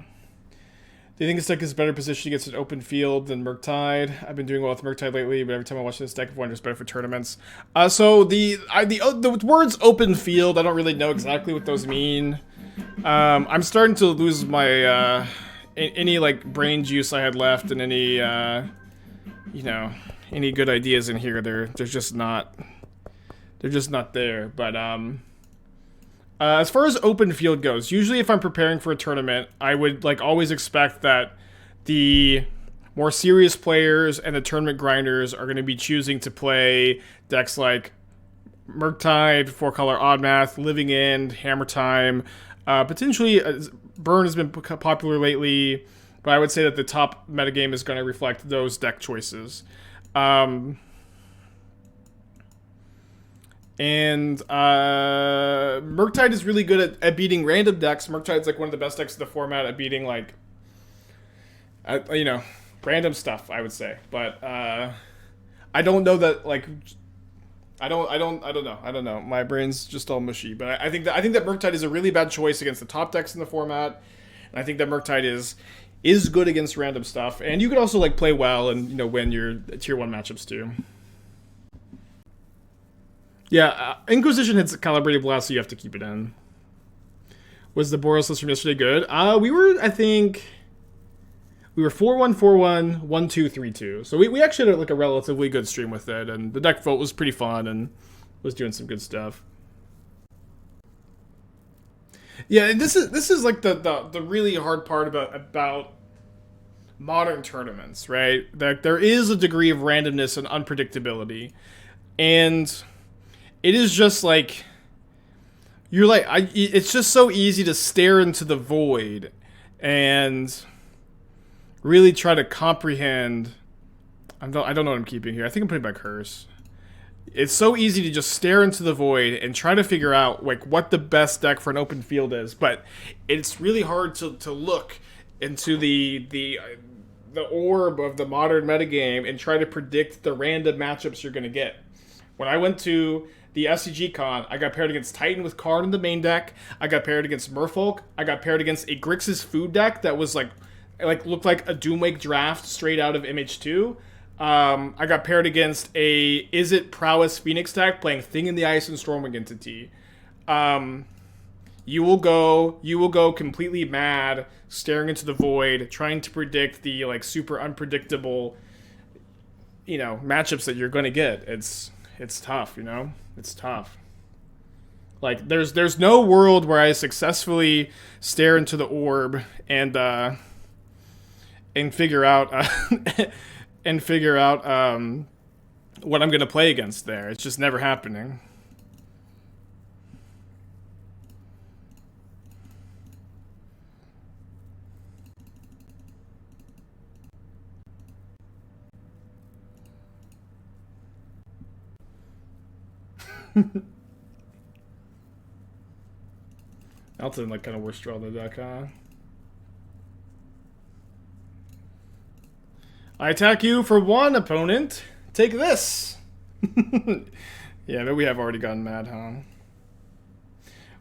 Do you think this deck is better positioned against an open field than Murktide? I've been doing well with Murktide lately, but every time I watch this deck, I wonder it's better for tournaments. So the words open field, I don't really know exactly what those mean. I'm starting to lose my any like brain juice I had left, and any any good ideas in here. They're just not there. But as far as open field goes, usually if I'm preparing for a tournament, I would like always expect that the more serious players and the tournament grinders are going to be choosing to play decks like Murktide, 4-color Oddmath, Living End, Hammer Time. Potentially, Burn has been popular lately, but I would say that the top metagame is going to reflect those deck choices. And Murktide is really good at beating random decks. Murktide's like one of the best decks of the format at beating like random stuff, I would say. But I don't know that like I don't know. My brain's just all mushy. But I think that Murktide is a really bad choice against the top decks in the format. And I think that Murktide is good against random stuff. And you could also like play well and win your tier 1 matchups too. Yeah, Inquisition hits Calibrated Blast, so you have to keep it in. Was the Boros list from yesterday good? We were 4-1, 4-1, 1-2, 3-2. So we actually had like a relatively good stream with it, and the deck vote was pretty fun and was doing some good stuff. Yeah, this is like the really hard part about modern tournaments, right? There is a degree of randomness and unpredictability, and it is just like you're like it's just so easy to stare into the void and really try to comprehend. I don't know what I'm keeping here. I think I'm putting my curse. It's so easy to just stare into the void and try to figure out like what the best deck for an open field is, but it's really hard to look into the orb of the modern metagame and try to predict the random matchups you're going to get. When I went to the SCG Con, I got paired against Titan with Karn in the main deck. I got paired against Merfolk. I got paired against a Grixis food deck that was like looked like a Doomwake draft straight out of MH2. I got paired against a Is It Prowess Phoenix deck playing Thing in the Ice and Stormwing entity. You will go completely mad, staring into the void, trying to predict the like super unpredictable, matchups that you're going to get. It's tough, It's tough. Like there's no world where I successfully stare into the orb and figure out what I'm going to play against there. It's just never happening. Elton, like, kind of worst draw of the deck, huh? I attack you for 1, opponent. Take this. Yeah, but we have already gotten mad, huh?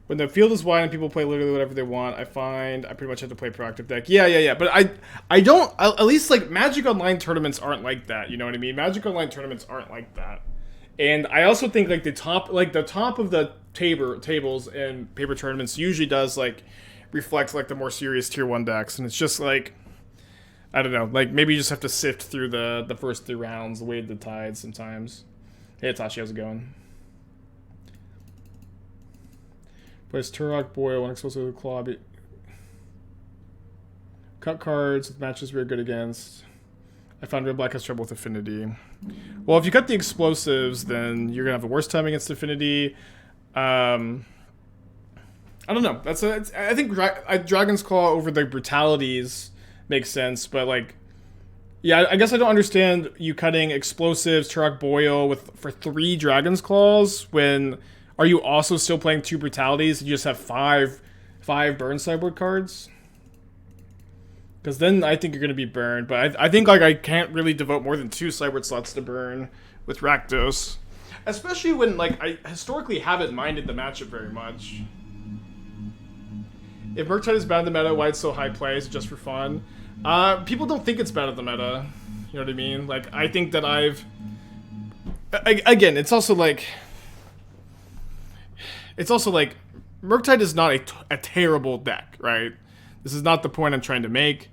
When the field is wide and people play literally whatever they want, I find I pretty much have to play proactive deck. Yeah. But I don't, at least, like, Magic Online tournaments aren't like that, you know what I mean? Magic Online tournaments aren't like that. And I also think, like, the top of the tables and paper tournaments usually does, like, reflect, like, the more serious tier 1 decks. And it's just, like, I don't know, like, maybe you just have to sift through the first 3 rounds, wade the tide sometimes. Hey, Tashi, how's it going? Plays Tourach, Boyle, one explosive with Claw. Cut cards with matches we're good against. I found Red Black has trouble with Affinity. Well, if you cut the explosives, then you're gonna have a worse time against Affinity. I don't know. I think Dragon's Claw over the brutalities makes sense, but like, yeah, I guess I don't understand you cutting explosives, Tourach, Boyle for 3 Dragon's Claws when are you also still playing 2 brutalities and you just have 5 burn sideboard cards? Because then I think you're going to be burned. But I think like I can't really devote more than 2 sideboard slots to burn with Rakdos. Especially when like I historically haven't minded the matchup very much. If Murktide is bad in the meta, why it's so high play? Is it just for fun? People don't think it's bad in the meta. You know what I mean? Like, I think that again, it's also like... Murktide is not a terrible deck, right? This is not the point I'm trying to make.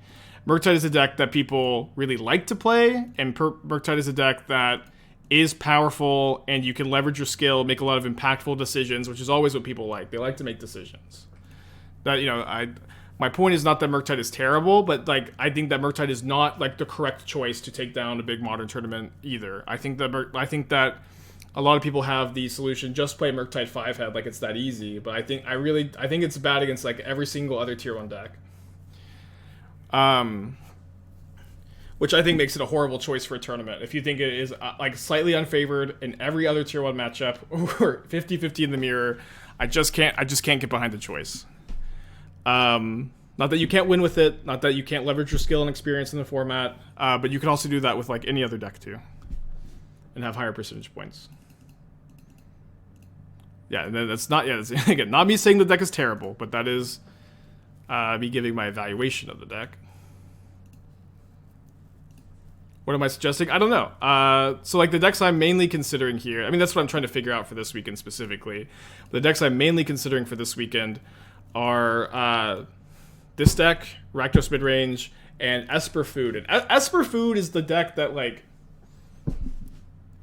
Murktide is a deck that people really like to play, and Murktide is a deck that is powerful, and you can leverage your skill, make a lot of impactful decisions, which is always what people like. They like to make decisions. That, my point is not that Murktide is terrible, but like I think that Murktide is not like the correct choice to take down a big modern tournament either. I think that a lot of people have the solution just play Murktide 5-head like it's that easy, but I think it's bad against like every single other tier 1 deck. Which I think makes it a horrible choice for a tournament. If you think it is like slightly unfavored in every other tier 1 matchup or 50-50 in the mirror, I just can't get behind the choice. Not that you can't win with it, not that you can't leverage your skill and experience in the format, but you can also do that with like any other deck too, and have higher percentage points. Yeah, that's not, that's, again, not me saying the deck is terrible, but that is me giving my evaluation of the deck. What am I suggesting? I don't know. So like the decks I'm mainly considering here, I mean, that's what I'm trying to figure out for this weekend specifically. The decks I'm mainly considering for this weekend are this deck, Rakdos Midrange, and Esper Food. And Esper Food is the deck that like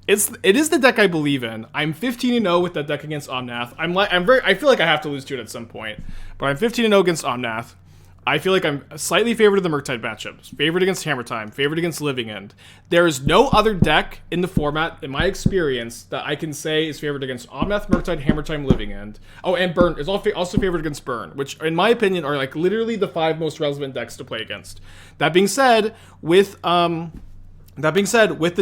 it is the deck I believe in. I'm 15-0 with that deck against Omnath. I feel like I have to lose to it at some point, but I'm 15-0 against Omnath. I feel like I'm slightly favored in the Murktide matchups. Favored against Hammer Time. Favored against Living End. There is no other deck in the format, in my experience, that I can say is favored against Omnath, Murktide, Hammer Time, Living End. Oh, and Burn is also favored against Burn, which, in my opinion, are like literally the 5 most relevant decks to play against. That being said, with the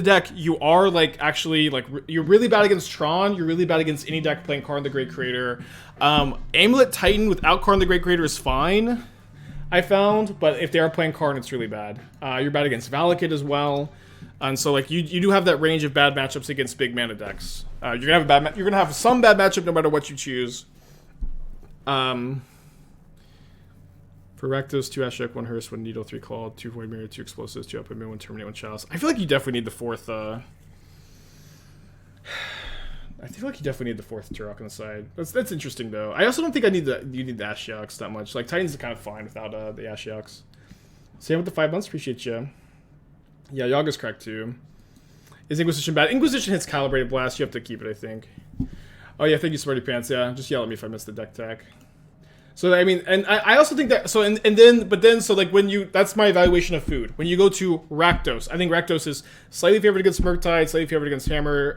deck, you are like actually like you're really bad against Tron. You're really bad against any deck playing Karn the Great Creator. Amulet Titan without Karn the Great Creator is fine, I found, but if they are playing Karn, it's really bad. You're bad against Valakut as well, and so like you do have that range of bad matchups against big mana decks. You're gonna have some bad matchup no matter what you choose. For Rakdos, 2 Ashok, 1 Hearse, 1 Needle, 3 Claw, 2 Void Mirror, 2 Explosives, 2 Alpine Moon, 1 Terminate, 1 Chalice. I feel like you definitely need the fourth. I feel like you definitely need the fourth Tourach on the side. That's interesting though. I also don't think you need the Ashioks that much. Like Titans are kind of fine without the Ashioks. Same with the 5 months. Appreciate you. Yeah, Yaga's correct too. Is Inquisition bad? Inquisition hits Calibrated Blast. You have to keep it, I think. Oh yeah, thank you, Smarty Pants. Yeah, just yell at me if I miss the deck tech. So I mean, and I also think that so so like when you that's my evaluation of food. When you go to Rakdos, I think Rakdos is slightly favored against Murktide, slightly favored against Hammer.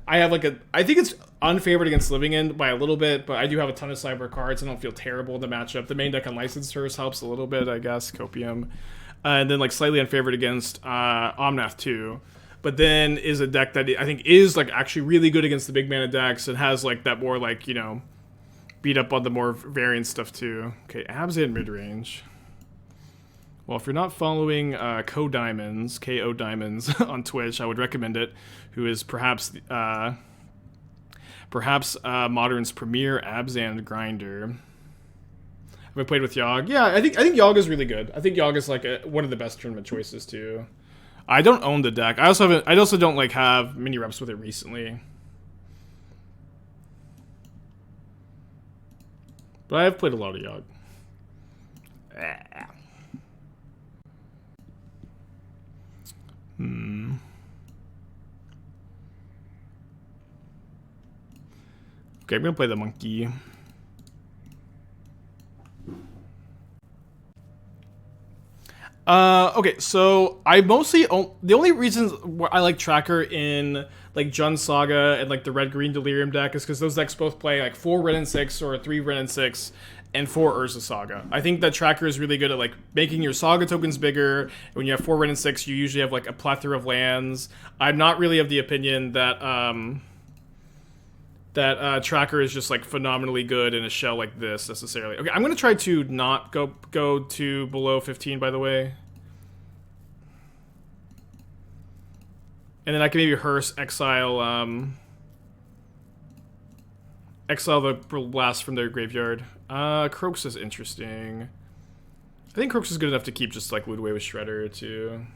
I think it's unfavored against Living End by a little bit, but I do have a ton of Cyber cards. I don't feel terrible in the matchup. The main deck on Licensed Hearse helps a little bit, I guess. Copium, and then like slightly unfavored against Omnath too. But then is a deck that I think is like actually really good against the big mana decks and has like that more like beat up on the more variant stuff too. Okay, Abzan mid-range. Well, if you're not following Ko Diamonds on Twitch, I would recommend it. Who is perhaps Modern's premier Abzan grinder. Have I played with Yogg? Yeah, I think Yogg is really good. I think Yogg is like one of the best tournament choices too. I don't own the deck. I also don't like have many reps with it recently. But I have played a lot of Yogg. Okay, I'm gonna play the monkey. Okay, so I mostly the only reasons I like Tracker in like Jund Saga and like the Red-Green Delirium deck is because those decks both play like 4 Ren and 6 or 3 Ren and 6 and 4 Urza Saga. I think that Tracker is really good at like making your Saga tokens bigger. When you have 4 Ren and 6, you usually have like a plethora of lands. I'm not really of the opinion that Tracker is just like phenomenally good in a shell like this necessarily. Okay, I'm gonna try to not go to below 15, by the way. And then I can maybe Hearse, exile the Blast from their graveyard. Kroxa is interesting. I think Kroxa is good enough to keep just like loot away with Shredder too.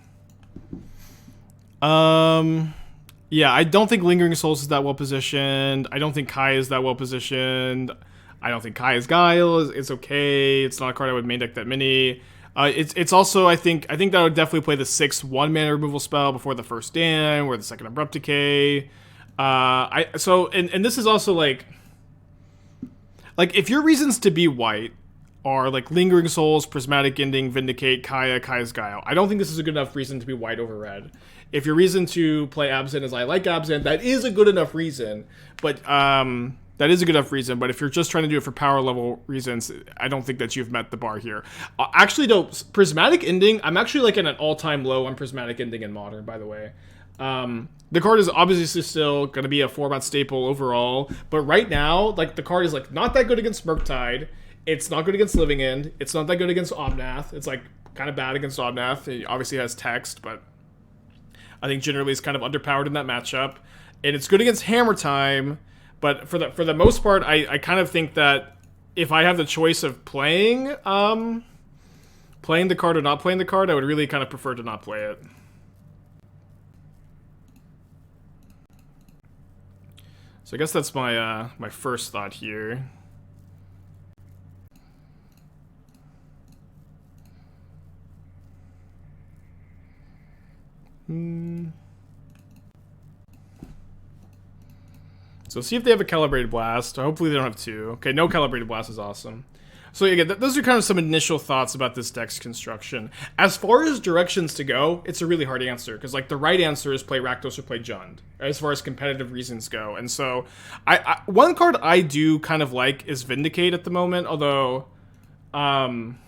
Yeah, I don't think Lingering Souls is that well positioned. I don't think Kai is that well positioned. I don't think Kai's Guile is okay. It's not a card I would main deck that many. It's also I think that I would definitely play the 6 1-mana removal spell before the first Dam or the second Abrupt Decay. And this is also like if your reasons to be white are like Lingering Souls, Prismatic Ending, Vindicate, Kai's Guile, I don't think this is a good enough reason to be white over red. If your reason to play Abzan is I like Abzan, that is a good enough reason. But But if you're just trying to do it for power level reasons, I don't think that you've met the bar here. Actually, no, Prismatic Ending, I'm actually like at an all-time low on Prismatic Ending in Modern, by the way. The card is obviously still going to be a format staple overall, but right now, like the card is like not that good against Murktide. It's not good against Living End. It's not that good against Omnath. It's like kind of bad against Omnath. It obviously has text, but I think generally it's kind of underpowered in that matchup. And it's good against Hammer Time, but for the most part, I kind of think that if I have the choice of playing the card or not playing the card, I would really kind of prefer to not play it. So I guess that's my my first thought here. So see if they have a Calibrated Blast. Hopefully they don't have 2. Okay, no Calibrated Blast is awesome. So again, those are kind of some initial thoughts about this deck's construction. As far as directions to go, it's a really hard answer because like the right answer is play Rakdos or play Jund as far as competitive reasons go. And so, one card I do kind of like is Vindicate at the moment, although, I'm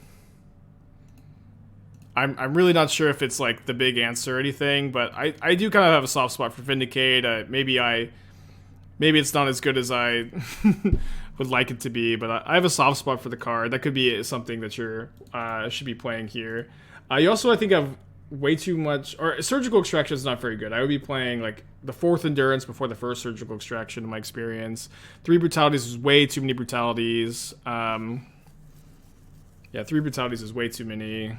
really not sure if it's like the big answer or anything. But I do kind of have a soft spot for Vindicate. Maybe it's not as good as I would like it to be, but I have a soft spot for the card. That could be something that you're should be playing here. You also, I think, have way too much... Or Surgical Extraction is not very good. I would be playing, like, the 4th Endurance before the 1st Surgical Extraction, in my experience. 3 Brutalities is way too many Brutalities. Yeah, 3 Brutalities is way too many.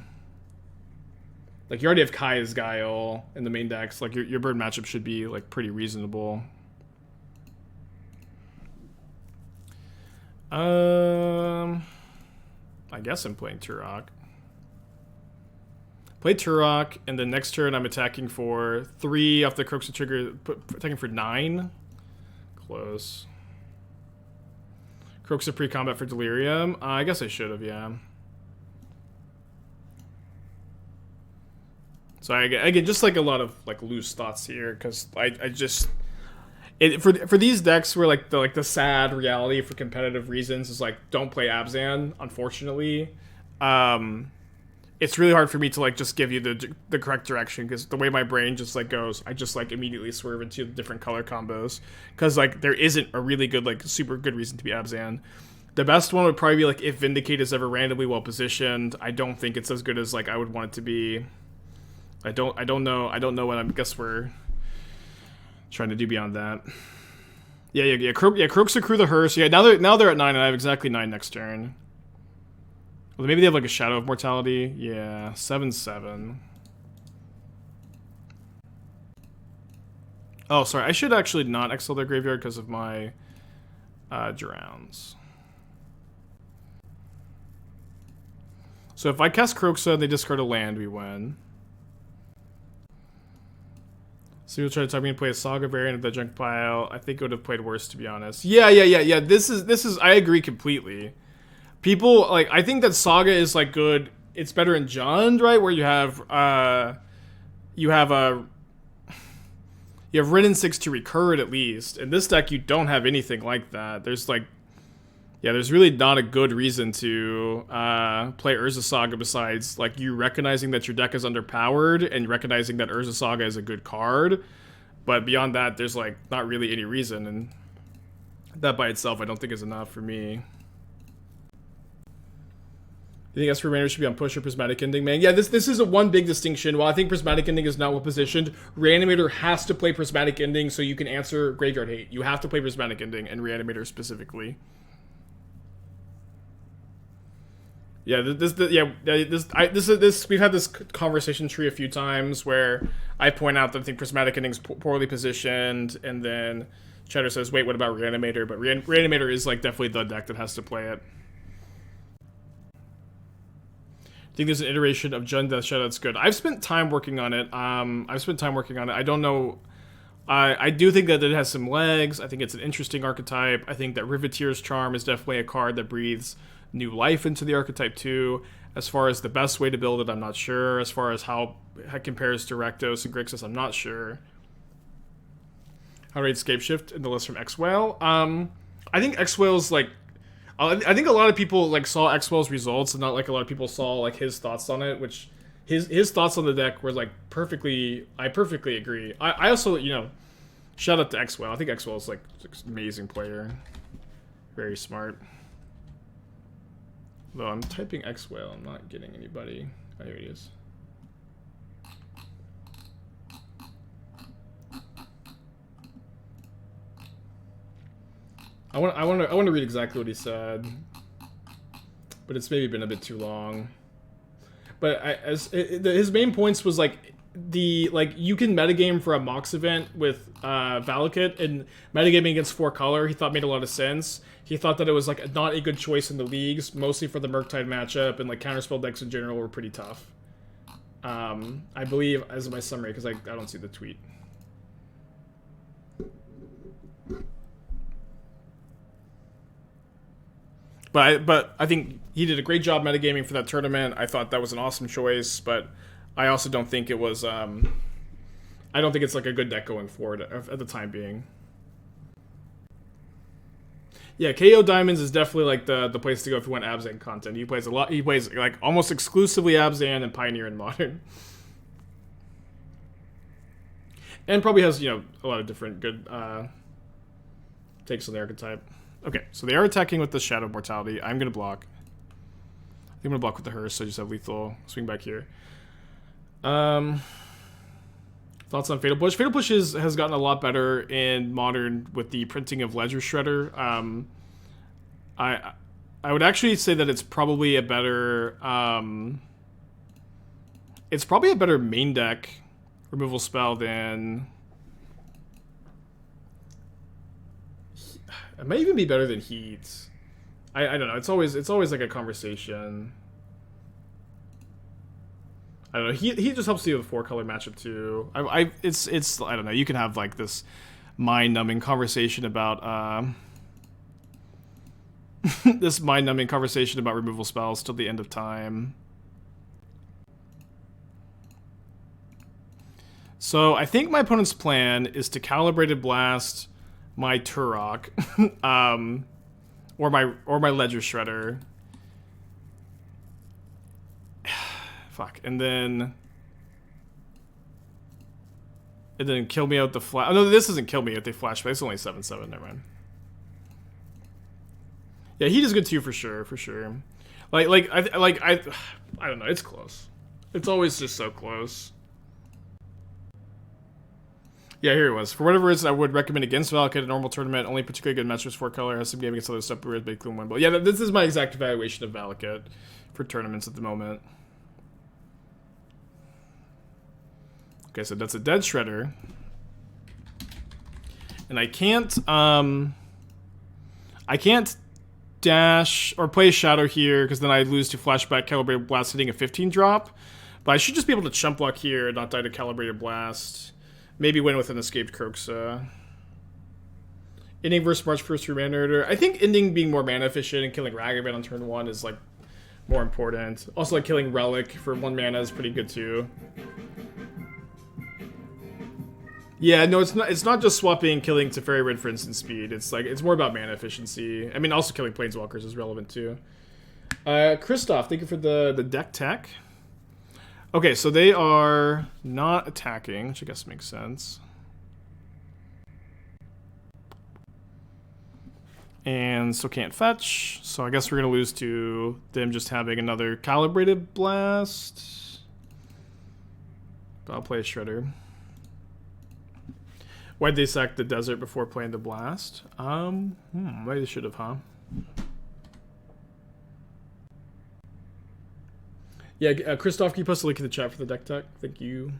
Like, you already have Kaya's Guile in the main decks. Like, your bird matchup should be, like, pretty reasonable. I guess I'm playing Tourach. Play Tourach, and then next turn I'm attacking for 3 off the Kroxa trigger, attacking for 9. Close. Kroxa pre-combat for Delirium. I guess I should have, yeah. So again, just like a lot of like loose thoughts here, because I just... for these decks where like the sad reality for competitive reasons is like don't play Abzan, unfortunately. It's really hard for me to like just give you the correct direction because the way my brain just like goes, I just like immediately swerve into the different color combos because like there isn't a really good like super good reason to be Abzan. The best one would probably be like if Vindicate is ever randomly well positioned. I don't think it's as good as like I would want it to be. I don't know what I guess we're trying to do beyond that. Yeah. Kroxa crew the hearse. Yeah, now they're at 9, and I have exactly 9 next turn. Well, maybe they have like a Shadow of Mortality. Yeah, 7/7. Oh, sorry. I should actually not exile their graveyard because of my drowns. So if I cast Kroxa and they discard a land, we win. So you'll try to talk me to play a Saga variant of the junk pile. I think it would have played worse, to be honest. Yeah. This is. I agree completely. People like. I think that Saga is like good. It's better in Jund, right? Where you have Rin and 6 to recur it at least. In this deck, you don't have anything like that. There's like, there's really not a good reason to play Urza Saga besides like you recognizing that your deck is underpowered and recognizing that Urza Saga is a good card. But beyond that, there's like not really any reason, and that by itself I don't think is enough for me. You think Esper Reanimator should be on push or Prismatic Ending, man? Yeah, this is a one big distinction. While I think Prismatic Ending is not well positioned, Reanimator has to play Prismatic Ending so you can answer Graveyard Hate. You have to play Prismatic Ending and Reanimator specifically. Yeah, we've had this conversation tree a few times where I point out that I think Prismatic Ending's poorly positioned, and then Cheddar says, "Wait, what about Reanimator?" But Reanimator is like definitely the deck that has to play it. I think there's an iteration of Jund Death Shadow that's good. I've spent time working on it. I don't know. I do think that it has some legs. I think it's an interesting archetype. I think that Riveteer's Charm is definitely a card that breathes new life into the archetype too. As far as the best way to build it, I'm not sure. As far as how it compares to Rakdos and Grixis, I'm not sure. How to rate Scapeshift in the list from X-Whale? I think X-Whale's like... I think a lot of people like saw X-Whale's results and not like a lot of people saw like his thoughts on it, which his thoughts on the deck were like I perfectly agree. I also, shout out to X-Whale. I think X-Whale is like an amazing player. Very smart. Though I'm typing X-Whale, I'm not getting anybody. Oh, here he is. I want to read exactly what he said, but it's maybe been a bit too long. But his main points was like you can metagame for a Mox event with Valakut, and metagaming against 4 color he thought made a lot of sense. He thought that it was like not a good choice in the leagues, mostly for the Murktide matchup, and like counterspell decks in general were pretty tough. I believe as my summary, because I don't see the tweet. But I think he did a great job metagaming for that tournament. I thought that was an awesome choice, but I also don't think it was. I don't think it's like a good deck going forward at the time being. Yeah, KO Diamonds is definitely like the place to go if you want Abzan content. He plays a lot. He plays like almost exclusively Abzan and Pioneer and Modern, and probably has a lot of different good takes on the archetype. Okay, so they are attacking with the Shadow Mortality. I'm gonna block. I'm gonna block with the Hearse, so I just have lethal swing back here. Thoughts on Fatal Push? Fatal Push has gotten a lot better in Modern with the printing of Ledger Shredder. I would actually say that it's probably a better main deck removal spell than. It might even be better than Heat. I don't know. It's always like a conversation. I don't know. He just helps you with a 4-color matchup too. It's I don't know. You can have like this mind-numbing conversation about this mind-numbing conversation about removal spells till the end of time. So I think my opponent's plan is to Calibrated Blast my Tourach, or my Ledger Shredder. Fuck, and then kill me out the flash. Oh no, this doesn't kill me if they flash, but it's only 7/7. Never mind. Yeah, Heat is good too for sure, for sure. I don't know. It's close. It's always just so close. Yeah, here it was. For whatever reason, I would recommend against Valak at a normal tournament. Only particularly good matchups 4-color. Has some game against other stuff, but big Gloom win. But yeah, this is my exact evaluation of Valak for tournaments at the moment. Okay, so that's a dead Shredder. And I can't dash or play Shadow here, because then I lose to Flashback Calibrated Blast hitting a 15 drop. But I should just be able to chump block here and not die to Calibrated Blast. Maybe win with an escaped Kroxa. Ending versus March first through Mana Order. I think ending being more mana efficient and killing Ragavan on turn 1 is like more important. Also, like killing Relic for 1 mana is pretty good too. Yeah, no, it's not just swapping killing Teferi Red for instant speed. It's more about mana efficiency. I mean, also killing Planeswalkers is relevant too. Christoph, thank you for the deck tech. Okay, so they are not attacking, which I guess makes sense. And so can't fetch. So I guess we're going to lose to them just having another Calibrated Blast. But I'll play a Shredder. Why'd they sack the desert before playing the blast? Maybe they should have, huh? Yeah, Christoph, can you post a link in the chat for the deck tech? Thank you.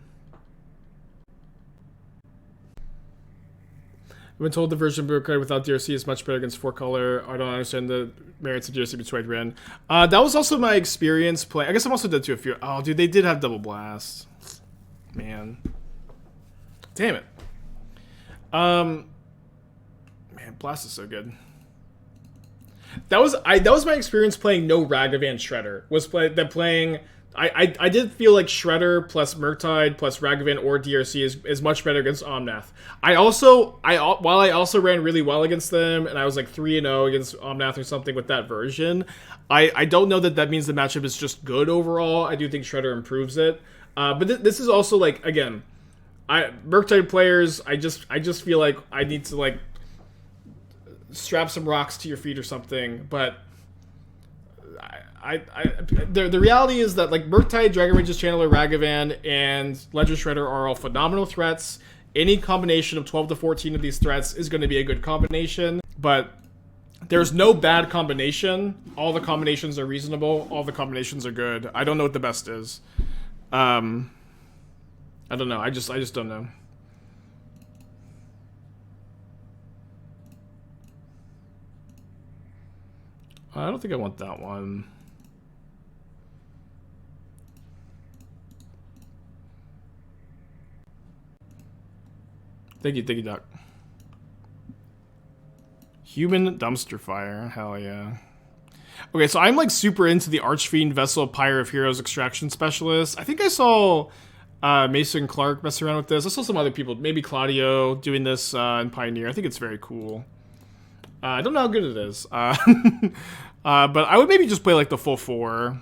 I've been told the version of Burkhardt without DRC is much better against 4-color. I don't understand the merits of DRC between Ren. That was also my experience playing. I guess I'm also dead to a few. Oh, dude, they did have double blast. Man. Damn it. Man, blast is so good. That was my experience playing no Ragavan Shredder. I did feel like Shredder plus Murktide plus Ragavan or DRC is much better against Omnath. While I also ran really well against them, and I was like 3-0 against Omnath or something with that version, I don't know that means the matchup is just good overall. I do think Shredder improves it. But this is also like, again, Murktide players, I just feel like I need to like strap some rocks to your feet or something, but the reality is that like Murktide, Dragon Range's Channeler, Ragavan, and Ledger Shredder are all phenomenal threats. Any combination of 12 to 14 of these threats is going to be a good combination, but there's no bad combination. All the combinations are reasonable. All the combinations are good. I don't know what the best is. I don't know. I just don't know. I don't think I want that one. Thank you, Doc. Human dumpster fire, hell yeah. Okay, so I'm like super into the Archfiend Vessel Pyre of Heroes Extraction Specialist. I think I saw Mason Clark messing around with this. I saw some other people, maybe Claudio, doing this in Pioneer. I think it's very cool. I don't know how good it is. But I would maybe just play like the full 4.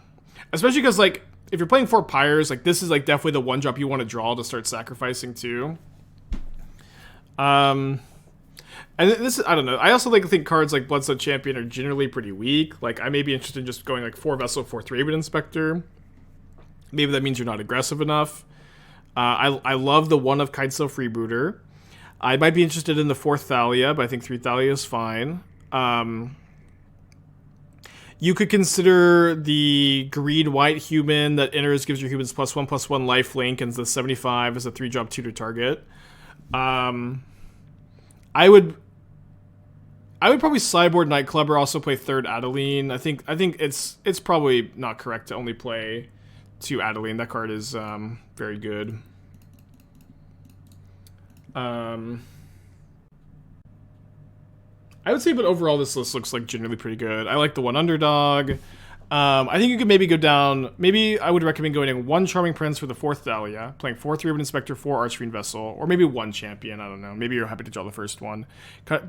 Especially because like, if you're playing 4 Pyres, like this is like definitely the one drop you want to draw to start sacrificing too. And this is, I don't know. I also like think cards like Bloodstained Champion are generally pretty weak. Like I may be interested in just going like 4 Vessel, 4 Thraben Inspector. Maybe that means you're not aggressive enough. I love the 1 of Kitesail Freebooter. I might be interested in the 4th Thalia, but I think 3 Thalia is fine. You could consider the green white human that enters, gives your humans +1/+1 life link, and the 75 as a 3-drop tutor target. I would probably sideboard Nightclubber, also play 3rd Adeline. I think it's probably not correct to only play 2 Adeline. That card is very good. I would say, but overall, this list looks like generally pretty good. I like the 1 Underdog. I think you could maybe go down... Maybe I would recommend going in 1 Charming Prince for the 4th Thalia, playing 4 Thraben Inspector, 4 Archfiend Vessel, or maybe 1 Champion, I don't know. Maybe you're happy to draw the first one.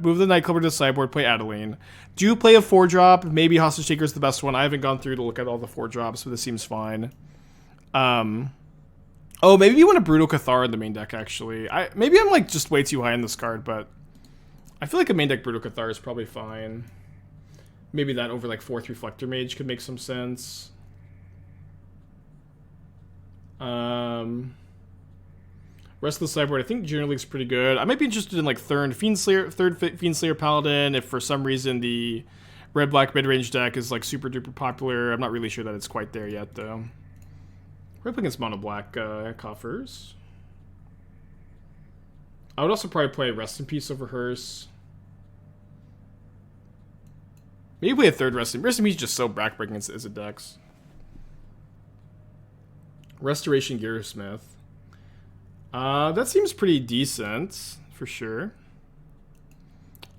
Move the Nightclubber to the sideboard, play Adeline. Do play a 4-drop. Maybe Hostage Taker is the best one. I haven't gone through to look at all the 4-drops, but this seems fine. Oh, maybe you want a Brutal Cathar in the main deck, actually. Maybe I'm like just way too high on this card, but I feel like a main deck Brutal Cathar is probably fine. Maybe that over like 4th Reflector Mage could make some sense. Rest of the sideboard I think generally looks pretty good. I might be interested in like 3rd Fiend Slayer Paladin if for some reason the red-black mid-range deck is like super duper popular. I'm not really sure that it's quite there yet though. We're up against mono black coffers. I would also probably play Rest in Peace over Hearse. Maybe play a 3rd Rest in Peace. Rest in Peace is just so backbreaking as a dex. Restoration Gearsmith. That seems pretty decent, for sure.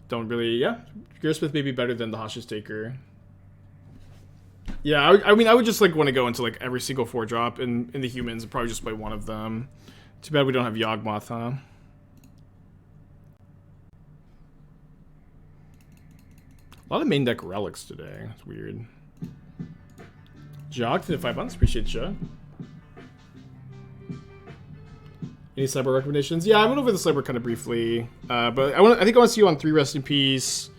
Don't really, yeah. Gearsmith may be better than the Hostage Taker. Yeah, I mean, I would just like want to go into like every single 4-drop in the humans and probably just play one of them. Too bad we don't have Yawgmoth, huh? A lot of main deck relics today. It's weird. Jog to the 5 months. Appreciate you. Any cyber recommendations? Yeah, I went over the cyber kind of briefly, but I think I want to see you on 3 Rest in Peace.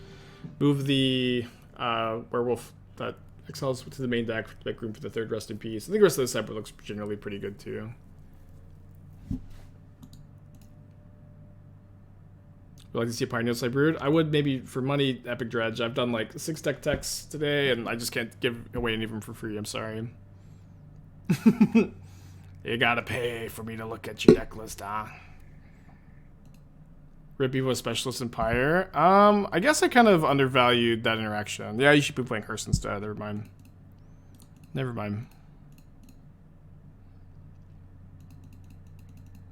Move the werewolf that excels to the main deck to make room for the 3rd Rest in Peace. I think the rest of the cyber looks generally pretty good too. Would like to see a Pioneer Sideboard? I would maybe for money, Epic Dredge. I've done like 6 deck techs today, and I just can't give away any of them for free. I'm sorry. You gotta pay for me to look at your deck list, huh? Rip Evo Specialist in Pyre. I guess I kind of undervalued that interaction. Yeah, you should be playing Hearse instead. Never mind. Never mind.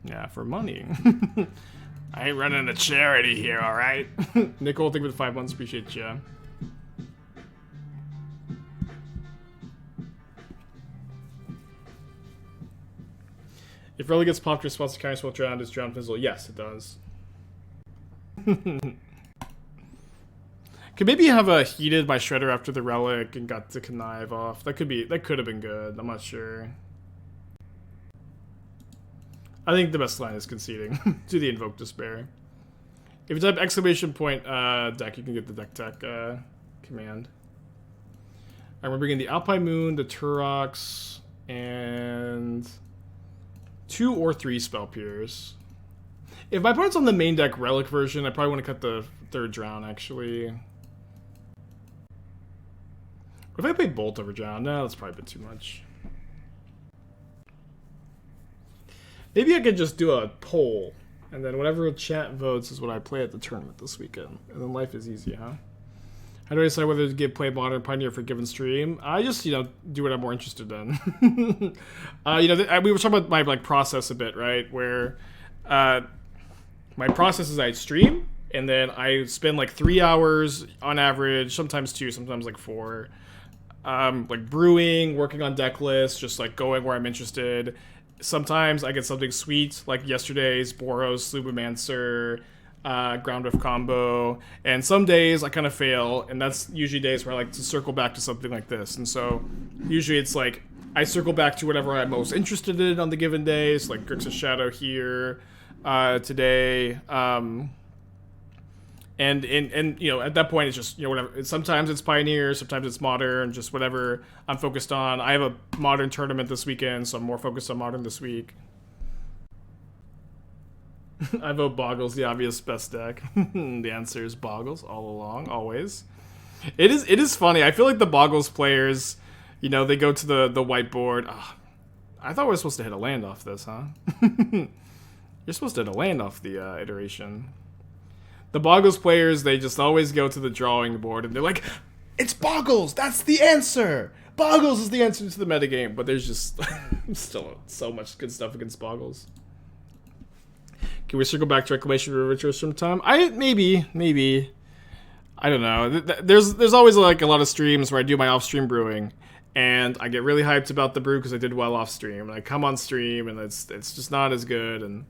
Yeah, for money. I ain't running a charity here, alright? Nicole, thank you for the 5 months. Appreciate you. If Relic gets popped, response to Kindness while drowned is Drown Fizzle. Yes, it does. Could maybe have a heated by Shredder after the Relic and got to connive off. That could have been good. I'm not sure. I think the best line is conceding to the Invoke Despair. If you type exclamation point deck, you can get the deck tech command. Alright, we're bringing the Alpine Moon, the Tourach, and 2 or 3 Spell Pierce. If my opponent's on the main deck Relic version, I probably want to cut the 3rd Drown, actually. What if I play Bolt over Drown? No, that's probably a bit too much. Maybe I could just do a poll, and then whatever chat votes is what I play at the tournament this weekend. And then life is easy, huh? How do I decide whether to give play Modern Pioneer for a given stream? I just, do what I'm more interested in. We were talking about my process a bit, right? Where my process is I stream, and then I spend 3 hours on average, sometimes 2, sometimes 4, like brewing, working on deck lists, just like going where I'm interested. Sometimes I get something sweet, like yesterday's Boros, Slubomancer, Ground Rift combo, and some days I kind of fail, and that's usually days where I like to circle back to something like this. And so usually it's like I circle back to whatever I'm most interested in on the given days, like Grixis Shadow here today. And you know, at that point it's just, you know, whatever. Sometimes it's Pioneer, sometimes it's Modern, just whatever I'm focused on. I have a Modern tournament this weekend, so I'm more focused on Modern this week. I vote Boggles, the obvious best deck. The answer is Boggles all along, always. It is funny. I feel like the Boggles players, you know, they go to the whiteboard. Oh, I thought we were supposed to hit a land off this, huh? You're supposed to hit a land off the iteration. The Boggles players, they just always go to the drawing board and they're like, it's Boggles! That's the answer! Boggles is the answer to the metagame. But there's just still so much good stuff against Boggles. Can we circle back to Reclamation River from time? Maybe. I don't know. There's always like a lot of streams where I do my off-stream brewing. And I get really hyped about the brew because I did well off-stream. And I come on stream and it's just not as good. And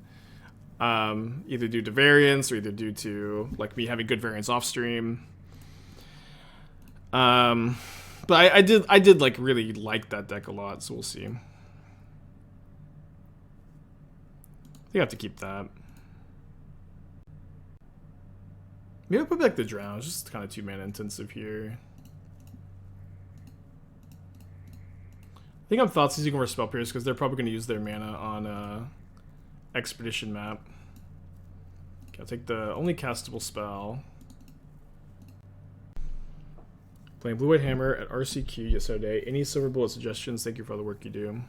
either due to variance or either due to like me having good variance off stream. But I did like really like that deck a lot, so we'll see. I think I have to keep that. Maybe I'll put back the Drown. It's just kind of 2 mana intensive here. I think I'm Thoughtseize over Spell Pierce because they're probably going to use their mana on Expedition map. Okay, I'll take the only castable spell. Playing Blue White Hammer at RCQ yesterday. Any Silver Bullet suggestions? Thank you for all the work you do.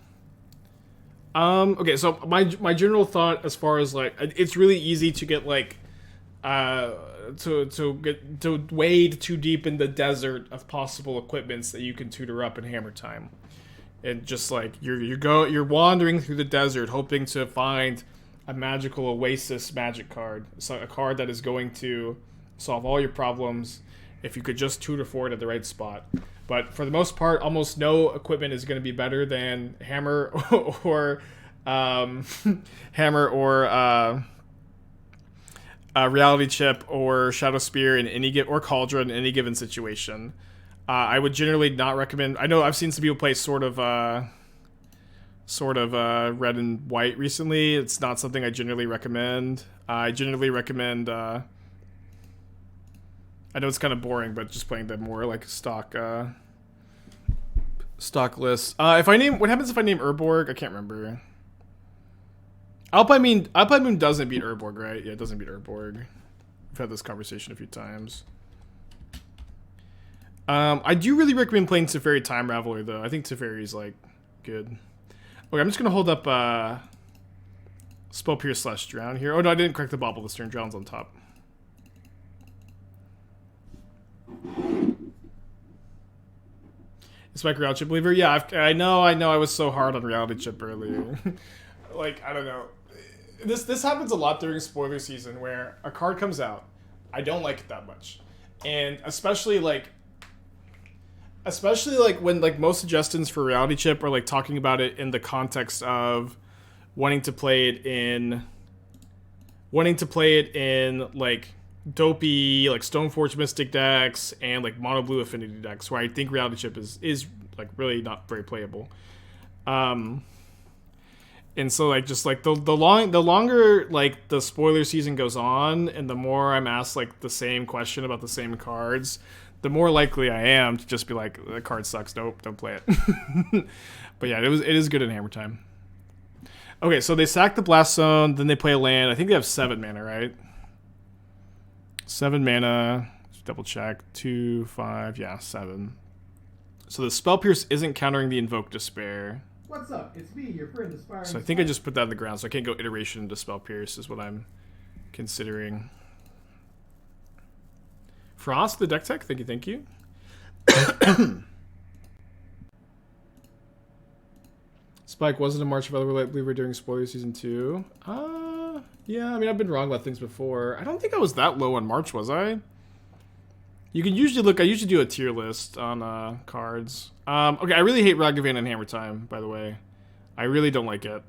Okay, so my general thought as far as like, it's really easy to get like to wade too deep in the desert of possible equipments that you can tutor up in Hammer Time. And just like you're wandering through the desert hoping to find a magical Oasis magic card. So a card that is going to solve all your problems if you could just tutor for it at the right spot. But for the most part, almost no equipment is going to be better than Hammer or Reality Chip or Shadow Spear in any or Cauldron in any given situation. I would generally not recommend. I know I've seen some people play sort of red and white recently. It's not something I generally recommend. I generally recommend. I know it's kind of boring, but just playing the more like stock list. What happens if I name Urborg? I can't remember. Alpine Moon doesn't beat Urborg, right? Yeah, it doesn't beat Urborg. We've had this conversation a few times. I do really recommend playing Teferi Time Raveler, though. I think Teferi's, like, good. Okay, I'm just going to hold up Spell Pierce / Drown here. Oh, no, I didn't correct the Bauble this turn. Drown's on top. Is Mike Reality Chip believer? Yeah, I know I was so hard on Reality Chip earlier. Like, I don't know. This happens a lot during spoiler season where a card comes out. I don't like it that much. And especially when like most suggestions for Reality Chip are like talking about it in the context of wanting to play it in like dopey like Stoneforge Mystic decks and like mono blue affinity decks where I think Reality Chip is like really not very playable. And so like just like the longer like the spoiler season goes on and the more I'm asked like the same question about the same cards, the more likely I am to just be like, the card sucks, nope, don't play it. But yeah, it is good in Hammer Time. Okay, so they sack the Blast Zone, then they play a land. I think they have 7 mana, right? 7 mana. Double check. 2, 5, yeah, 7. So the Spell Pierce isn't countering the Invoke Despair. What's up? It's me, your friend Aspiring. So I think I just put that on the ground, so I can't go iteration into Spell Pierce is what I'm considering. Frost, the deck tech, thank you. Spike wasn't a March of Other Believer during spoiler season 2. Yeah, I mean I've been wrong about things before. I don't think I was that low on March, was I? You can usually look. I usually do a tier list on cards. Okay, I really hate Ragavan and Hammer Time. By the way, I really don't like it.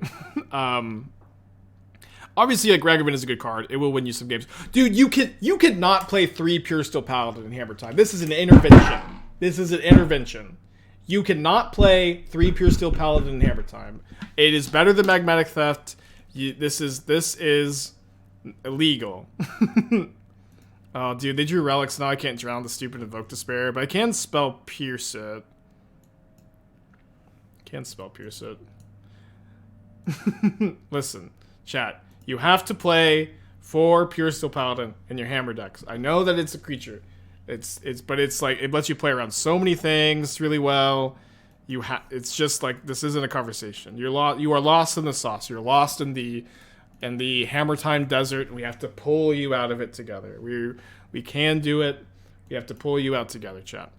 Obviously, like Ragavan is a good card. It will win you some games, dude. You could not play 3 Pure Steel Paladin in Hammer Time. This is an intervention. This is an intervention. You cannot play 3 Pure Steel Paladin in Hammer Time. It is better than Magmatic Theft. This is illegal. Oh, dude, they drew relics. Now I can't drown the stupid Invoke Despair, but I can spell Pierce it. Can't spell Pierce it. Listen, chat. You have to play 4 Pure Steel Paladin in your Hammer decks. I know that it's a creature. But it's like it lets you play around so many things really well. It's just like this isn't a conversation. You are lost in the sauce. You're lost in the Hammer Time desert. We have to pull you out of it together. We can do it. We have to pull you out together, chat.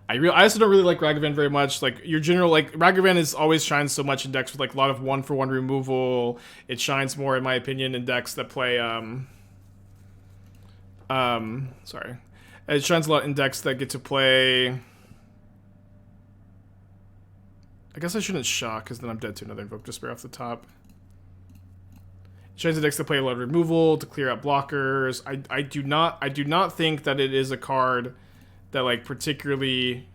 I also don't really like Ragavan very much. Like your general, like Ragavan is always shines so much in decks with like a lot of 1-for-1 removal. It shines more, in my opinion, in decks that play sorry. It shines a lot in decks that get to play. I guess I shouldn't shock because then I'm dead to another Invoke Despair off the top. It shines in decks that play a lot of removal to clear out blockers. I do not think that it is a card that like particularly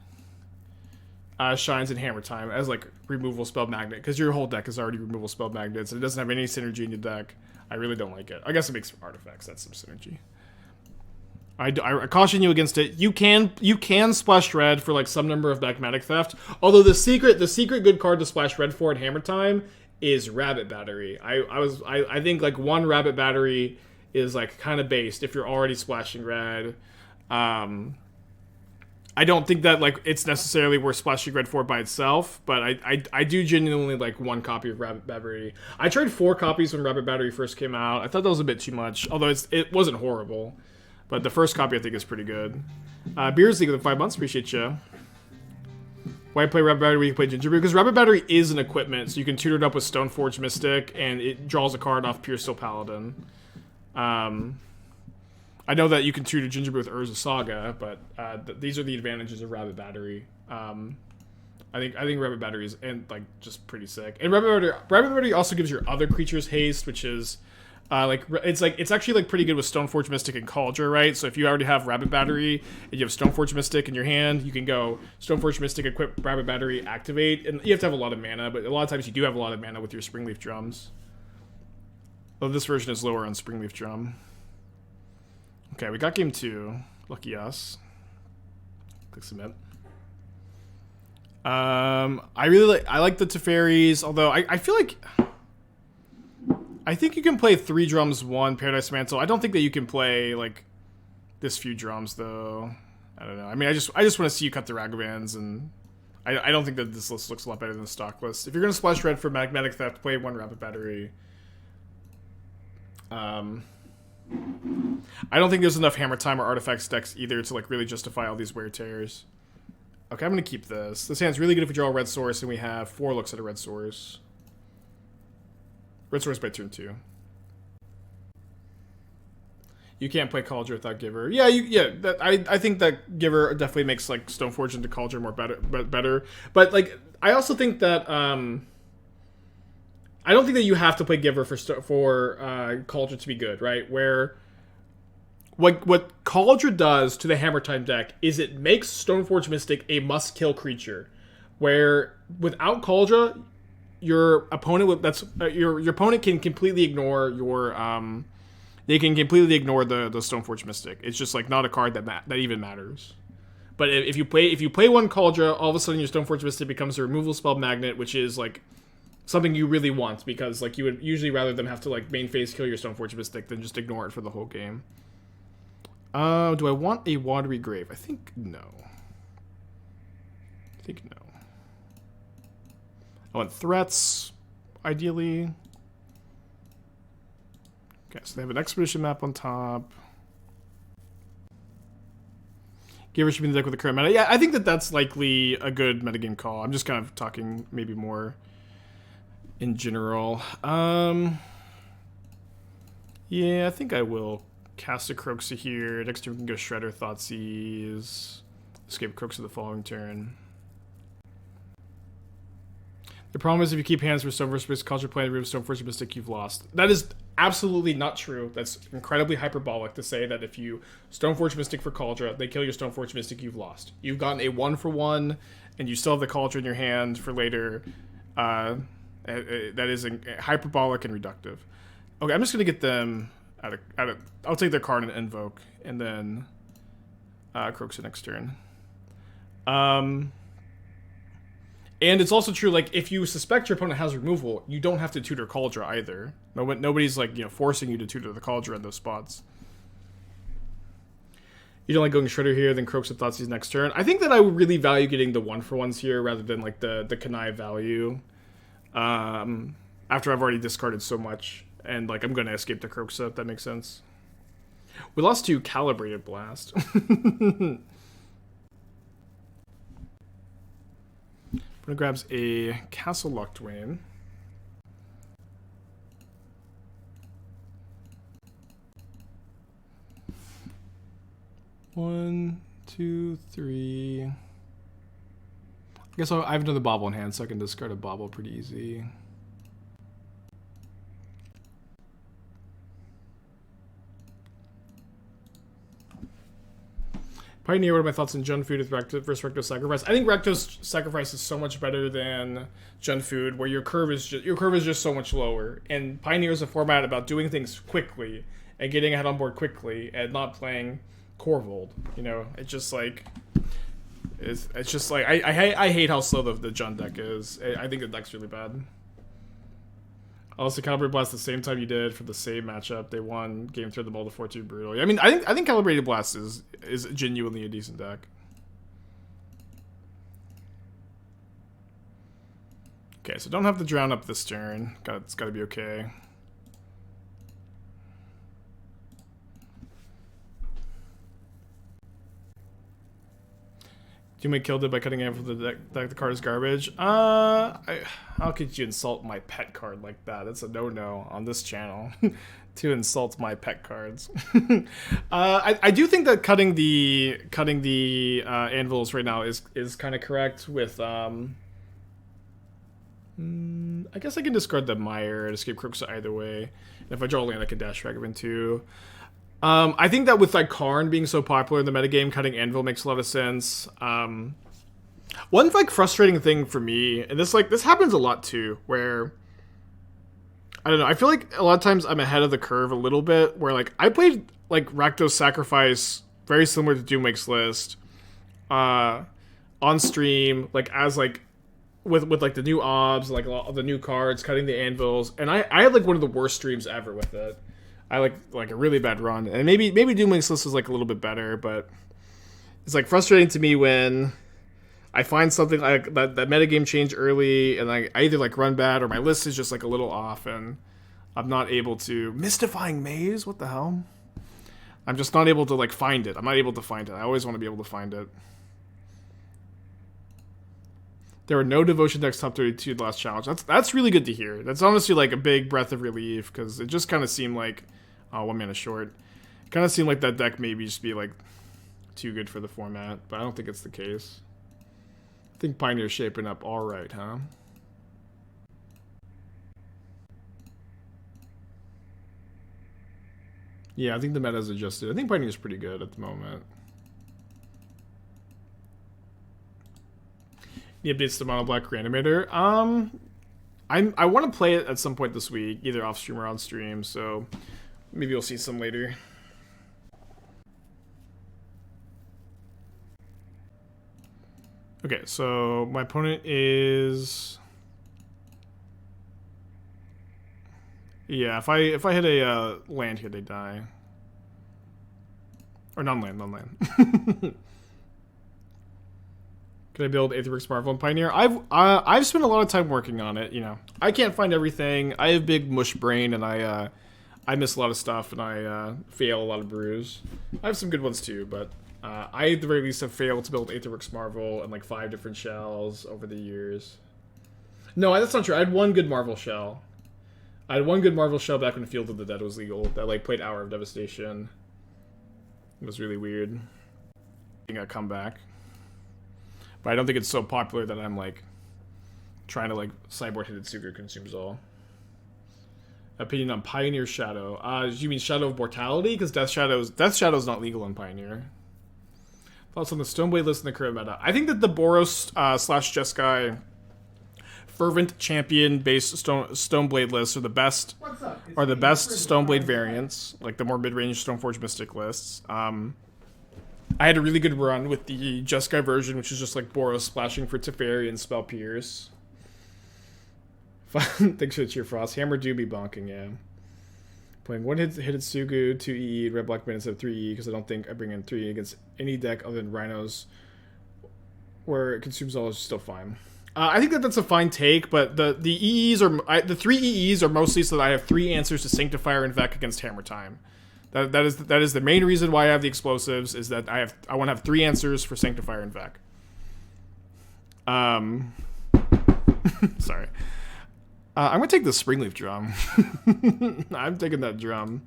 shines in Hammer Time as like removal spell magnet, because your whole deck is already removal spell magnets and it doesn't have any synergy in your deck. I really don't like it. I guess it makes artifacts. That's some synergy. I caution you against it. You can splash red for like some number of Magmatic Theft. Although the secret good card to splash red for at Hammer Time is Rabbit Battery. I think like 1 Rabbit Battery is like kind of based if you're already splashing red. I don't think that like it's necessarily worth splashing red for by itself, but I do genuinely like 1 copy of Rabbit Battery. I tried 4 copies when Rabbit Battery first came out. I thought that was a bit too much, although it wasn't horrible. But the first copy I think is pretty good. Beersley with 5 months, appreciate you. Why play Rabbit Battery when you play Gingerbread? Because Rabbit Battery is an equipment, so you can tutor it up with Stoneforge Mystic, and it draws a card off Pure Steel Paladin. I know that you can tutor Gingerbread with Urza Saga, but these are the advantages of Rabbit Battery. I think Rabbit Battery is just pretty sick. And Rabbit Battery also gives your other creatures haste, which is it's actually like pretty good with Stoneforge Mystic and Cauldron, right? So if you already have Rabbit Battery and you have Stoneforge Mystic in your hand, you can go Stoneforge Mystic, equip Rabbit Battery, activate, and you have to have a lot of mana, but a lot of times you do have a lot of mana with your Springleaf Drums. Though this version is lower on Springleaf Drum. Okay, we got game 2. Lucky us. Click submit. I like the Teferis, although I feel like I think you can play 3 drums, 1 Paradise Mantle. I don't think that you can play like this few drums though. I don't know. I mean, I just want to see you cut the Ragavans, and I don't think that this list looks a lot better than the stock list. If you're gonna splash red for Magmatic Theft, play 1 Rabbit Battery. I don't think there's enough Hammer Time or Artifacts decks either to like really justify all these wear tears. Okay, I'm gonna keep this. This hand's really good if we draw a red source and we have 4 looks at a red source. Red source by turn 2. You can't play Cauldron without Giver. Yeah, I think that Giver definitely makes like Stoneforge into Cauldron more better. But like, I also think that I don't think that you have to play Giver for Cauldron to be good, right? Where what Cauldron does to the Hammer Time deck is it makes Stoneforge Mystic a must-kill creature, where without Cauldron, your opponent your opponent can completely ignore your they can completely ignore the Stoneforge Mystic. It's just like not a card that even matters. But if you play 1 Cauldron, all of a sudden your Stoneforge Mystic becomes a removal spell magnet, which is like something you really want, because like you would usually rather them have to like main phase kill your Stoneforge Mystic than just ignore it for the whole game. Do I want a Watery Grave? I think no. I want threats, ideally. Okay, so they have an expedition map on top. Giver should be in the deck with the current meta. Yeah, I think that that's likely a good metagame call. I'm just kind of talking maybe more in general. Yeah, I think I will Cast a Kroxa here. Next turn we can go Shredder, Thoughtseize. Escape Kroxa the following turn. The problem is if you keep hands for Stoneforge Mystic, Culture Planet, Room Stoneforge Mystic, you've lost. That is absolutely not true. That's incredibly hyperbolic to say that if you Stoneforge Mystic for Cauldron, they kill your Stoneforge Mystic, you've lost. You've gotten a 1-for-1, and you still have the Cauldron in your hand for later. That is hyperbolic and reductive. Okay, I'm just going to get them out of... I'll take their card and Invoke, and then Kroxa next turn. And it's also true, like, if you suspect your opponent has removal, you don't have to tutor Cauldron either. Nobody's, like, forcing you to tutor the Cauldron in those spots. You don't like going Shredder here, then Kroxa Thoughtseize next turn. I think that I would really value getting the 1-for-1s here rather than, like, the connive value. After I've already discarded so much. And, like, I'm going to escape the Kroxa, if that makes sense. We lost to Calibrated Blast. Grabs a Castle Loch Dwayne. One, two, three. I guess I have another Bauble in hand, so I can discard a Bauble pretty easy. Pioneer, what are my thoughts on Jund Food versus Recto's Sacrifice? I think Recto's Sacrifice is so much better than Jund Food, where your curve is just so much lower. And Pioneer is a format about doing things quickly and getting ahead on board quickly and not playing Corvold. You know, it's just like I hate how slow the Jund deck is. I think the deck's really bad. Also, Calibrated Blast the same time you did for the same matchup. They won game 3 of the Boulder 4-2 brutally. I mean, I think Calibrated Blast is genuinely a decent deck. Okay, so don't have to drown up this turn. It's got to be okay. Teammate killed it by cutting it from the deck. The card is garbage. How could you insult my pet card like that? That's a no-no on this channel. To insult my pet cards. I do think that cutting the anvils right now is kind of correct. With I guess I can discard the Mire and escape Kroxa either way. And if I draw a land, I can dash Ragavan too. I think that with like Karn being so popular in the metagame, cutting Anvil makes a lot of sense. One like frustrating thing for me, and this happens a lot too, where I don't know, I feel like a lot of times I'm ahead of the curve a little bit, where like I played like Rakdos Sacrifice very similar to Doomwake's list on stream, like as like with like the new obs, like all the new cards, cutting the anvils, and I had like one of the worst streams ever with it. I like a really bad run, and maybe Doomwake's list is like a little bit better, but it's like frustrating to me when I find something like that metagame change early, and I either like run bad or my list is just like a little off, and I'm not able to Mystifying Maze. What the hell? I'm just not able to like find it. I'm not able to find it. I always want to be able to find it. There were no devotion decks top 32 the last challenge. That's really good to hear. That's honestly like a big breath of relief, because it just kind of seemed like 1 mana short. It kind of seemed like that deck maybe just be like too good for the format, but I don't think it's the case. I think Pioneer's shaping up all right, huh? Yeah, I think the meta's adjusted. I think Pioneer's pretty good at the moment. The updates to Mono Black Reanimator. I want to play it at some point this week, either off stream or on stream, so maybe you'll see some later. Okay, so my opponent is... Yeah, if I hit a land here, they die. Or non-land. Can I build Aetherworks, Marvel, and Pioneer? I've spent a lot of time working on it. You know, I can't find everything. I have big mush brain, and I miss a lot of stuff, and I fail a lot of brews. I have some good ones too, but I at the very least have failed to build Aetherworks Marvel and like 5 different shells over the years. No, that's not true. I had one good Marvel shell. I had one good Marvel shell back when Field of the Dead was legal that like played Hour of Devastation. It was really weird. I think I come back. But I don't think it's so popular that I'm like trying to like sideboard Hidetsugu consumes all. Opinion on Pioneer Shadow. You mean Shadow of Mortality? Because Death Shadow's not legal on Pioneer. Thoughts on the Stoneblade list in the current meta? I think that the Boros slash Jeskai Fervent Champion based Stoneblade lists are the best. Are the best Stoneblade variants, like the more mid-range Stoneforge Mystic lists. I had a really good run with the Jeskai version, which is just like Boros splashing for Teferi and Spell Pierce. Thanks for the cheer, Frost. Hammer do be bonking, yeah. Playing one Hidetsugu, 2 EE, red black mana instead of 3 EE, because I don't think I bring in 3 EE against any deck other than Rhinos, where it consumes all is still fine. I think that that's a fine take, but the EEs are the 3 EEs are mostly so that I have 3 answers to Sanctifier and Vec against Hammer Time. That is the main reason why I have the explosives, is that I want to have 3 answers for Sanctifier and Vec. Sorry. I'm gonna take the Springleaf drum. I'm taking that drum.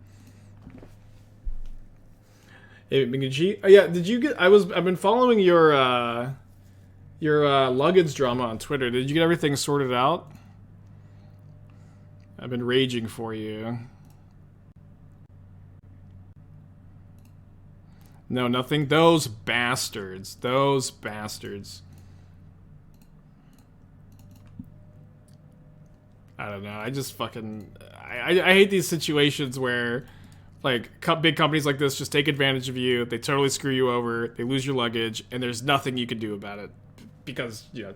Hey, Mingy. Yeah, did you get? I've been following your luggage drama on Twitter. Did you get everything sorted out? I've been raging for you. No, nothing. Those bastards. Those bastards. I don't know. I just fucking... I hate these situations where, like, big companies like this just take advantage of you. They totally screw you over. They lose your luggage, and there's nothing you can do about it. Because, you know,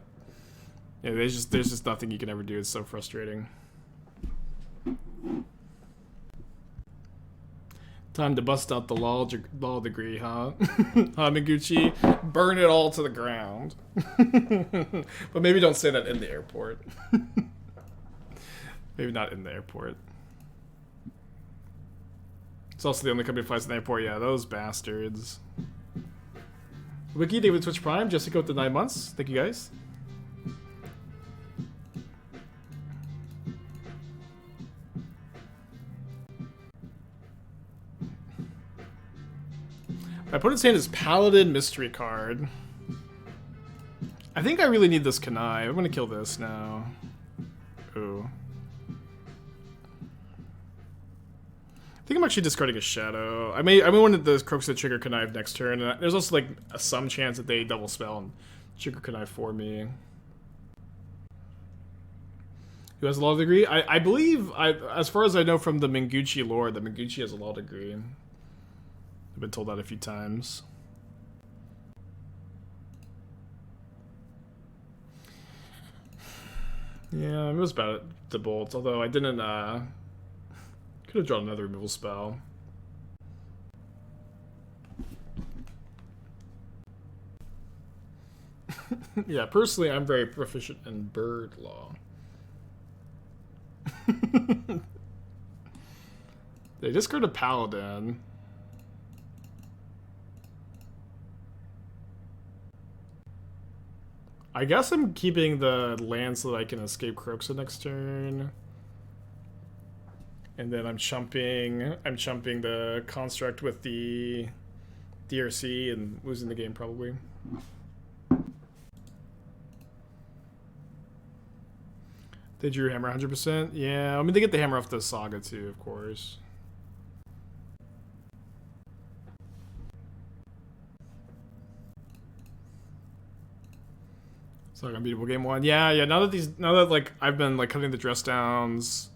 there's just nothing you can ever do. It's so frustrating. Time to bust out the law degree, huh? Hamaguchi, burn it all to the ground. But maybe don't say that in the airport. Maybe not in the airport. It's also the only company that flies in the airport. Yeah, those bastards. Wiki, David Twitch Prime, Jessica with the 9 months. Thank you guys. My opponent's hand is Paladin Mystery card. I think I really need this Kanai. I'm gonna kill this now. Ooh. I think I'm actually discarding a Shadow. I may want the Kroxa trigger Connive next turn. And there's also like some chance that they double spell and trigger Connive for me. Who has a law degree? I believe, as far as I know from the Minguchi lore, that Minguchi has a law degree. I've been told that a few times. Yeah, it was about the bolt, although I didn't, could have drawn another removal spell. Yeah, personally, I'm very proficient in bird law. They discard a Paladin. I guess I'm keeping the land so that I can escape Kroxa next turn. And then I'm chumping the construct with the DRC and losing the game probably. They drew hammer 100%. Yeah, I mean they get the hammer off the saga too, of course. It's like unbeatable game 1. Yeah. Now that like I've been like cutting the dress downs,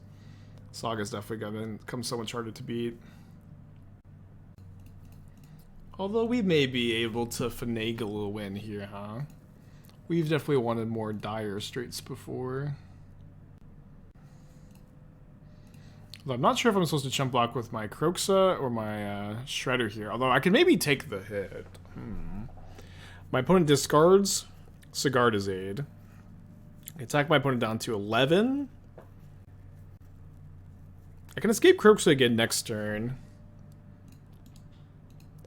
Saga's definitely become so much harder to beat. Although we may be able to finagle a win here, huh? We've definitely wanted more dire straits before. Although I'm not sure if I'm supposed to chump block with my Kroxa or my Shredder here. Although I can maybe take the hit. My opponent discards Sigard's Aid. Attack my opponent down to 11. I can escape Kroxa again next turn.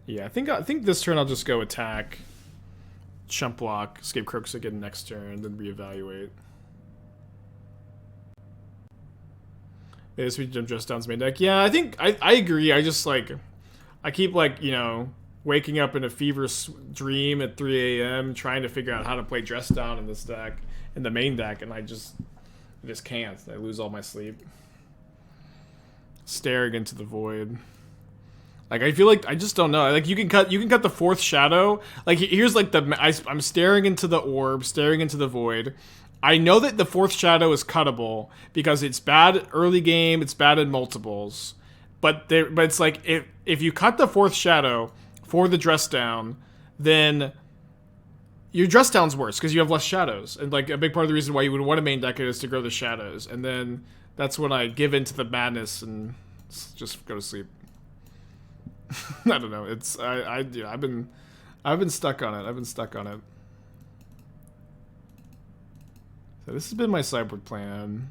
Yeah, I think this turn I'll just go attack, chump block, escape Kroxa again next turn, then reevaluate. Yeah, this we jump just down's main deck. Yeah, I think I agree. I just like I keep like, you know, waking up in a feverish dream at 3 a.m. trying to figure out how to play Dress Down in this deck, in the main deck, and I just can't. I lose all my sleep. Staring into the void. Like, I feel like I just don't know. Like, you can cut the fourth shadow. Like, here's like I'm staring into the orb, staring into the void. I know that the fourth shadow is cuttable because it's bad early game, it's bad in multiples. But it's like if you cut the fourth shadow for the Dress Down, then your Dress Down's worse because you have less shadows. And like a big part of the reason why you would want a main deck is to grow the shadows. And then that's when I give into the madness and just go to sleep. I don't know. It's I've been stuck on it. I've been stuck on it. So this has been my sideboard plan.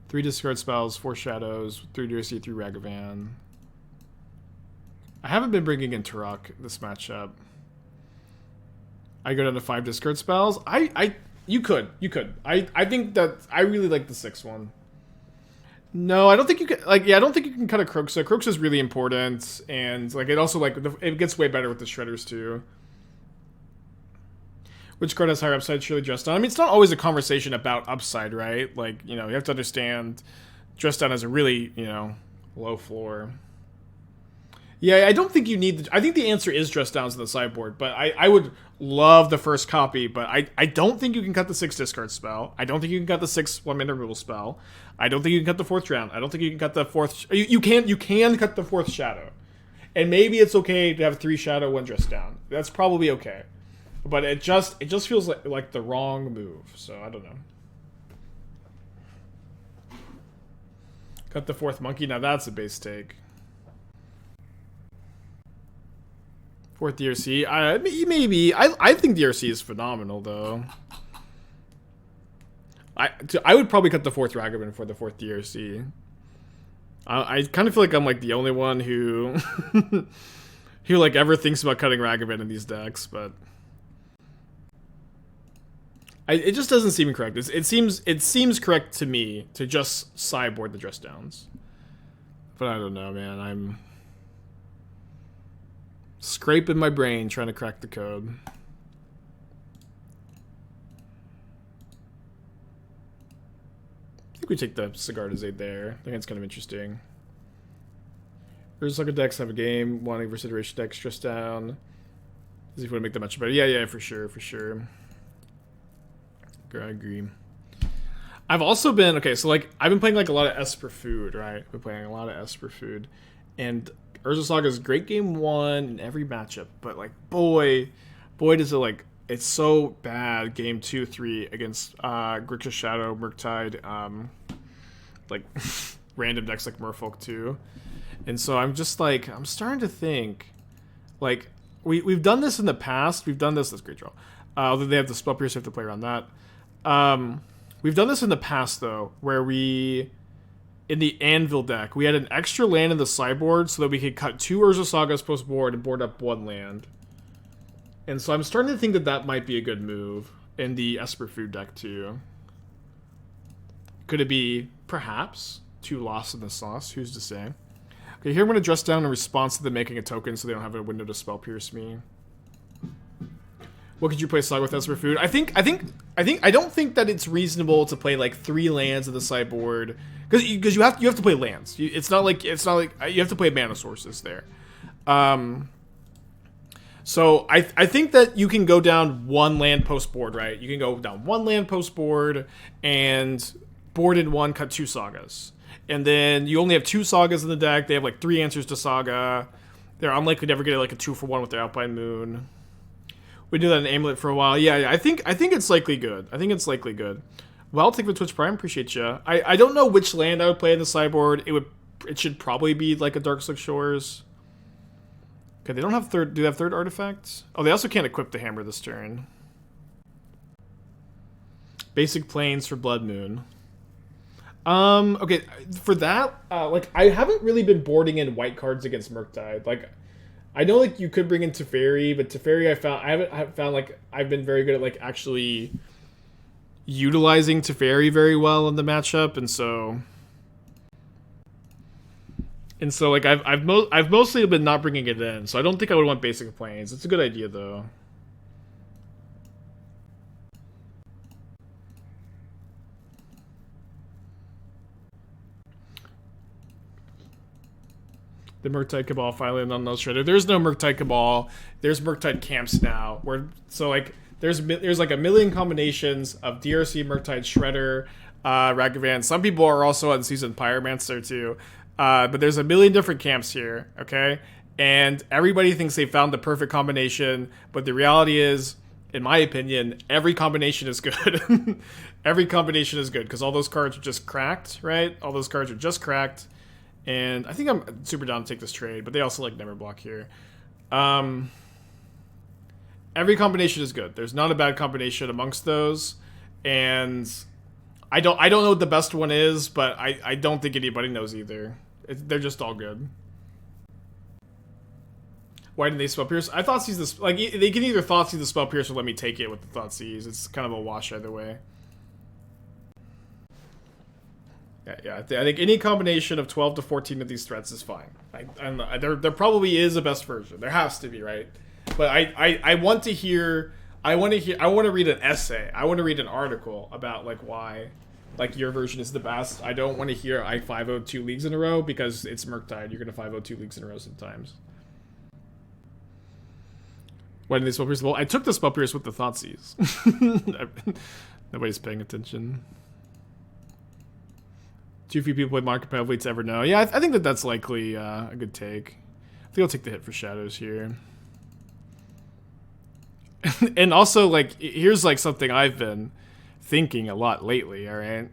3 discard spells, 4 shadows, 3 DRC, 3 Ragavan. I haven't been bringing in Tourach this matchup. I go down to 5 discard spells. You could. I think that I really like the 6th one. No, I don't think you can. Like, yeah, I don't think you can cut a Kroxa. Kroxa is really important, and like it also it gets way better with the shredders too. Which card has higher upside? Surely Dress Down. I mean, it's not always a conversation about upside, right? Like, you know, you have to understand Dress Down has a really, you know, low floor. Yeah, I don't think you need... I think the answer is Dress Downs in the sideboard, but I would love the first copy, but I don't think you can cut the 6 discard spell. I don't think you can cut the 6 1-mana rule spell. I don't think you can cut the 4th drown. I don't think you can cut the 4th... You can cut the 4th shadow. And maybe it's okay to have 3 shadow, 1 Dress Down. That's probably okay. But it just feels like the wrong move, so I don't know. Cut the 4th monkey, now that's a base take. 4th DRC, maybe. I think DRC is phenomenal, though. I would probably cut the 4th Ragavan for the 4th DRC. I kind of feel like I'm like the only one who who like ever thinks about cutting Ragavan in these decks, but it just doesn't seem correct. It seems correct to me to just sideboard the Dress Downs, but I don't know, man. I'm scraping my brain trying to crack the code. I think we take the Cigar to Zaid there. I think it's kind of interesting. There's like a decks have a game, wanting versus iteration decks, Dress Down. As if you want to make that much better. Yeah, for sure. I agree. I've also been, okay, so like, I've been playing like a lot of Esper Food, right? I've been playing a lot of Esper Food. And Urza Saga is great game 1 in every matchup, but like, boy does it like, it's so bad game 2, 3 against Grixis Shadow, Murktide, like random decks like Merfolk too. And so I'm just like, I'm starting to think, like, we've done this in the past. We've done this, that's a great draw. Although they have the Spell Pierce, so you have to play around that. We've done this in the past though, where in the Anvil deck, we had an extra land in the sideboard so that we could cut 2 Urza Sagas post board and board up 1 land. And so I'm starting to think that that might be a good move in the Esper Food deck too. Could it be, perhaps, 2 lost in the sauce? Who's to say? Okay, here I'm going to Dress Down in response to them making a token so they don't have a window to Spell Pierce me. What could you play Saga with Esper Food? I don't think that it's reasonable to play like 3 lands in the sideboard because you have to play lands. It's not like you have to play mana sources there. So I think that you can go down 1 land post board, right? You can go down 1 land post board and board in 1, cut 2 sagas, and then you only have 2 sagas in the deck. They have like 3 answers to saga. They're unlikely to ever get like a 2-for-1 with their Alpine Moon. We do that in Amulet for a while. Yeah, I think it's likely good. Well, take the Twitch Prime. Appreciate you. I don't know which land I would play in the sideboard. It should probably be like a Darkslick Shores. Okay, they don't have third. Do they have 3rd artifacts? Oh, they also can't equip the hammer this turn. Basic Plains for Blood Moon. Okay, for that, like I haven't really been boarding in white cards against Murktide. Like, I know like you could bring in Teferi, but Teferi I haven't found like I've been very good at like actually utilizing Teferi very well in the matchup, and so And so like I've mostly been not bringing it in, so I don't think I would want basic planes. It's a good idea though. The Murktide Cabal finally on those shredder. There's no Murktide Cabal. There's Murktide camps now. Where so like there's like a million combinations of DRC Murktide Shredder, Ragavan. Some people are also unseasoned Pyromancer too. But there's a million different camps here, okay? And everybody thinks they found the perfect combination, but the reality is, in my opinion, every combination is good. Every combination is good because all those cards are just cracked, right? All those cards are just cracked. And I think I'm super down to take this trade, but they also like never block here. Every combination is good. There's not a bad combination amongst those, and I don't know what the best one is, but I don't think anybody knows either. They're just all good. Why didn't they spell pierce? I Thoughtseize this like they can either Thoughtseize the spell pierce or let me take it with the Thoughtseize. It's kind of a wash either way. Yeah. I think any combination of 12 to 14 of these threats is fine. There probably is a best version. There has to be, right? But I want to hear. I want to read an essay. I want to read an article about like why, like your version is the best. I don't want to hear I 5-0 2 leagues in a row because it's Murktide. You're gonna 5-0 2 leagues in a row sometimes. Why didn't they spell pierce? Well, I took the spell pierce with the Thoughtseize. Nobody's paying attention. Too few people play Market competitively to ever know. Yeah, I think that's likely a good take. I think I'll take the hit for shadows here. And also, like, here's like something I've been thinking a lot lately, alright?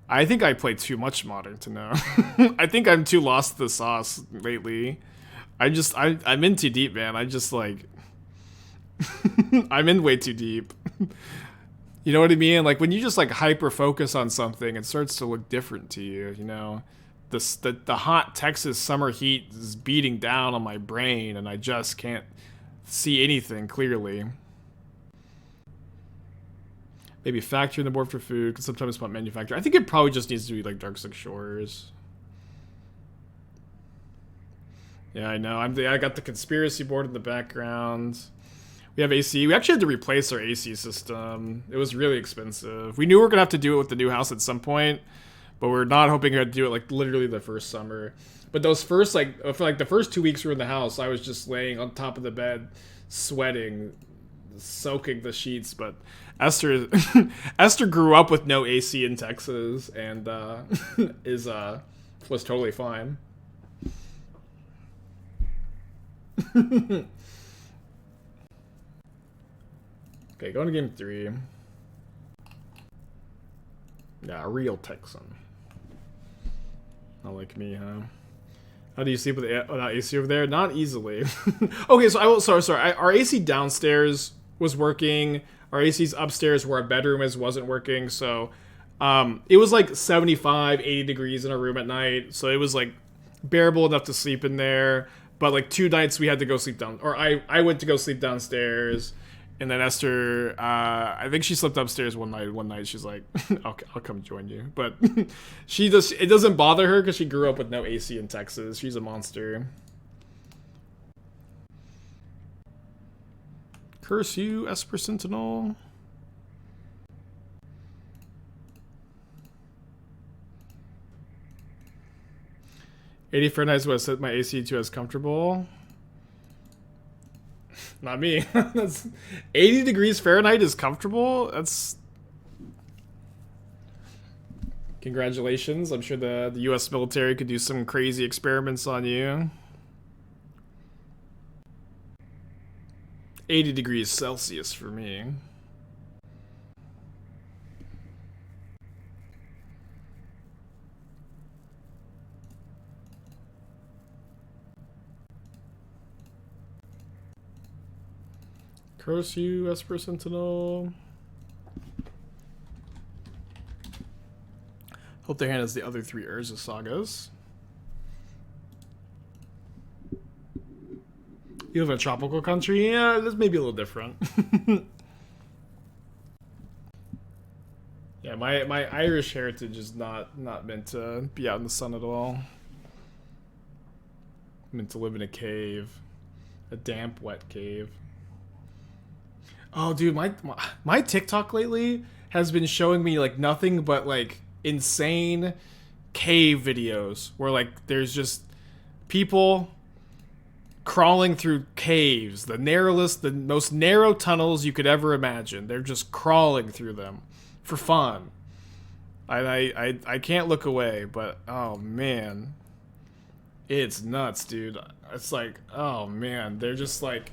I think I play too much Modern to know. I think I'm too lost to the sauce lately. I'm in too deep, man. I just like... I'm in way too deep. You know what I mean? Like when you just like hyper focus on something, it starts to look different to you. You know, the hot Texas summer heat is beating down on my brain, and I just can't see anything clearly. Maybe factor in the board for food, because sometimes it's about manufacture. I think it probably just needs to be like Darkslick Shores. Yeah, I know. I got the conspiracy board in the background. We have AC. We actually had to replace our AC system. It was really expensive. We knew we were gonna have to do it with the new house at some point, but we're not hoping to do it like literally the first summer. But those first for like the first 2 weeks we were in the house, I was just laying on top of the bed, sweating, soaking the sheets. But Esther grew up with no AC in Texas and was totally fine. Okay, going to game 3. Yeah, a real Texan. Not like me, huh? How do you sleep without AC over there? Not easily. Okay, so sorry. Our AC downstairs was working. Our AC's upstairs where our bedroom wasn't working. So it was like 75, 80 degrees in our room at night. So it was like bearable enough to sleep in there. But like 2 nights we had to go sleep down. Or I went to go sleep downstairs. And then Esther, I think she slept upstairs one night. She's like, I'll come join you. But it doesn't bother her because she grew up with no AC in Texas. She's a monster. Curse you, Esper Sentinel. $80 Fahrenheit is what I set my AC to as comfortable. Not me. That's 80 degrees Fahrenheit is comfortable. That's congratulations. I'm sure the U.S. military could do some crazy experiments on you. 80 degrees Celsius for me. Curse you, Esper Sentinel. Hope their hand has the other 3 Urza Sagas. You live in a tropical country? Yeah, this may be a little different. Yeah, my Irish heritage is not meant to be out in the sun at all. meant to live in a cave. A damp, wet cave. Oh, dude, my TikTok lately has been showing me, like, nothing but, like, insane cave videos. Where, like, there's just people crawling through caves. The most narrow tunnels you could ever imagine. They're just crawling through them for fun. I can't look away, but, oh, man. It's nuts, dude. It's like, oh, man. They're just, like...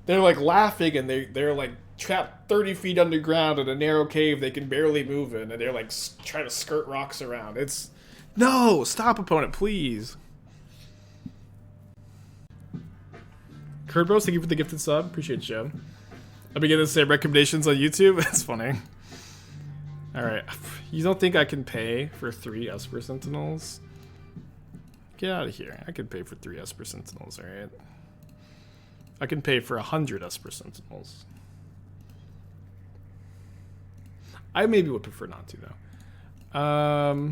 They're, like, laughing, and they're, like, trapped 30 feet underground in a narrow cave they can barely move in, and they're, like, trying to skirt rocks around. It's... No! Stop, opponent, please. Kurt Bros, thank you for the gifted sub. Appreciate you. I'll be getting the same recommendations on YouTube. That's funny. Alright. You don't think I can pay for 3 Esper Sentinels? Get out of here. I can pay for 3 Esper Sentinels, alright? I can pay for 100 Esper Sentinels. I maybe would prefer not to, though.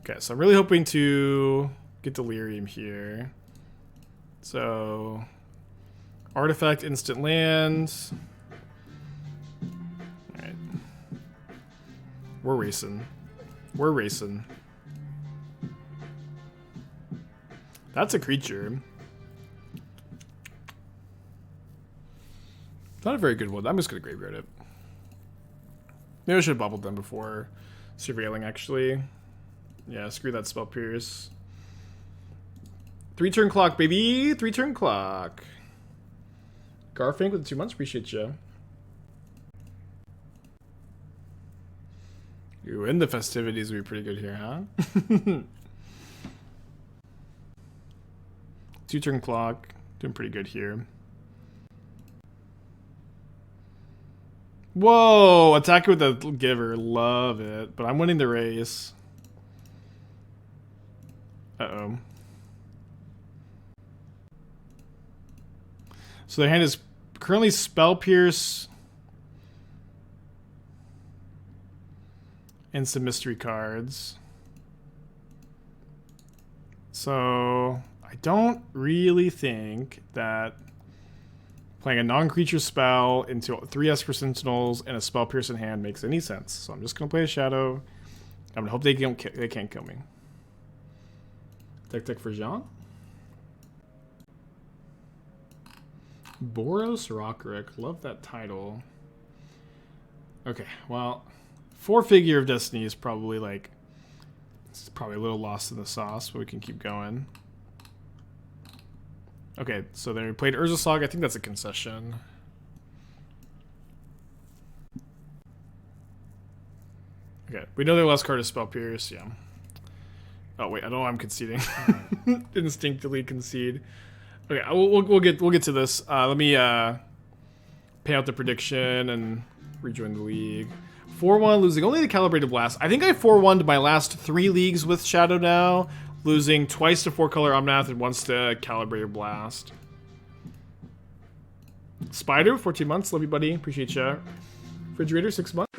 Okay, so I'm really hoping to get Delirium here. So... Artifact, instant land. Alright. We're racing. We're racing. That's a creature. Not a very good one. I'm just going to graveyard it. Maybe I should have bubbled them before surveilling, actually. Yeah, screw that Spell Pierce. 3-turn clock, baby! 3-turn clock. Garfink with the 2 months. Appreciate you. Ooh, and the festivities would be pretty good here, huh? 2-turn clock. Doing pretty good here. Whoa! Attack with the giver. Love it. But I'm winning the race. Uh-oh. So their hand is currently Spell Pierce. And some mystery cards. So I don't really think that playing a non-creature spell into 3 Esper Sentinels and a Spell Pierce in hand makes any sense. So I'm just going to play a Shadow. I'm going to hope they can't kill me. Deck for Jean. Boros Rockrick. Love that title. Okay, well, 4-figure of Destiny is probably like... It's probably a little lost in the sauce, but we can keep going. Okay, so they played Urza Saga. I think that's a concession. Okay, we know their last card is Spell Pierce, yeah. Oh wait, I don't know why I'm conceding. Instinctively concede. Okay, we'll get to this. Let me pay out the prediction and rejoin the league. 4-1, losing only the Calibrated Blast. I think I 4-1'd my last 3 leagues with Shadow now, losing twice to 4-color Omnath and once to Calibrated Blast. Spider, 14 months. Love you, buddy. Appreciate you. Refrigerator, 6 months.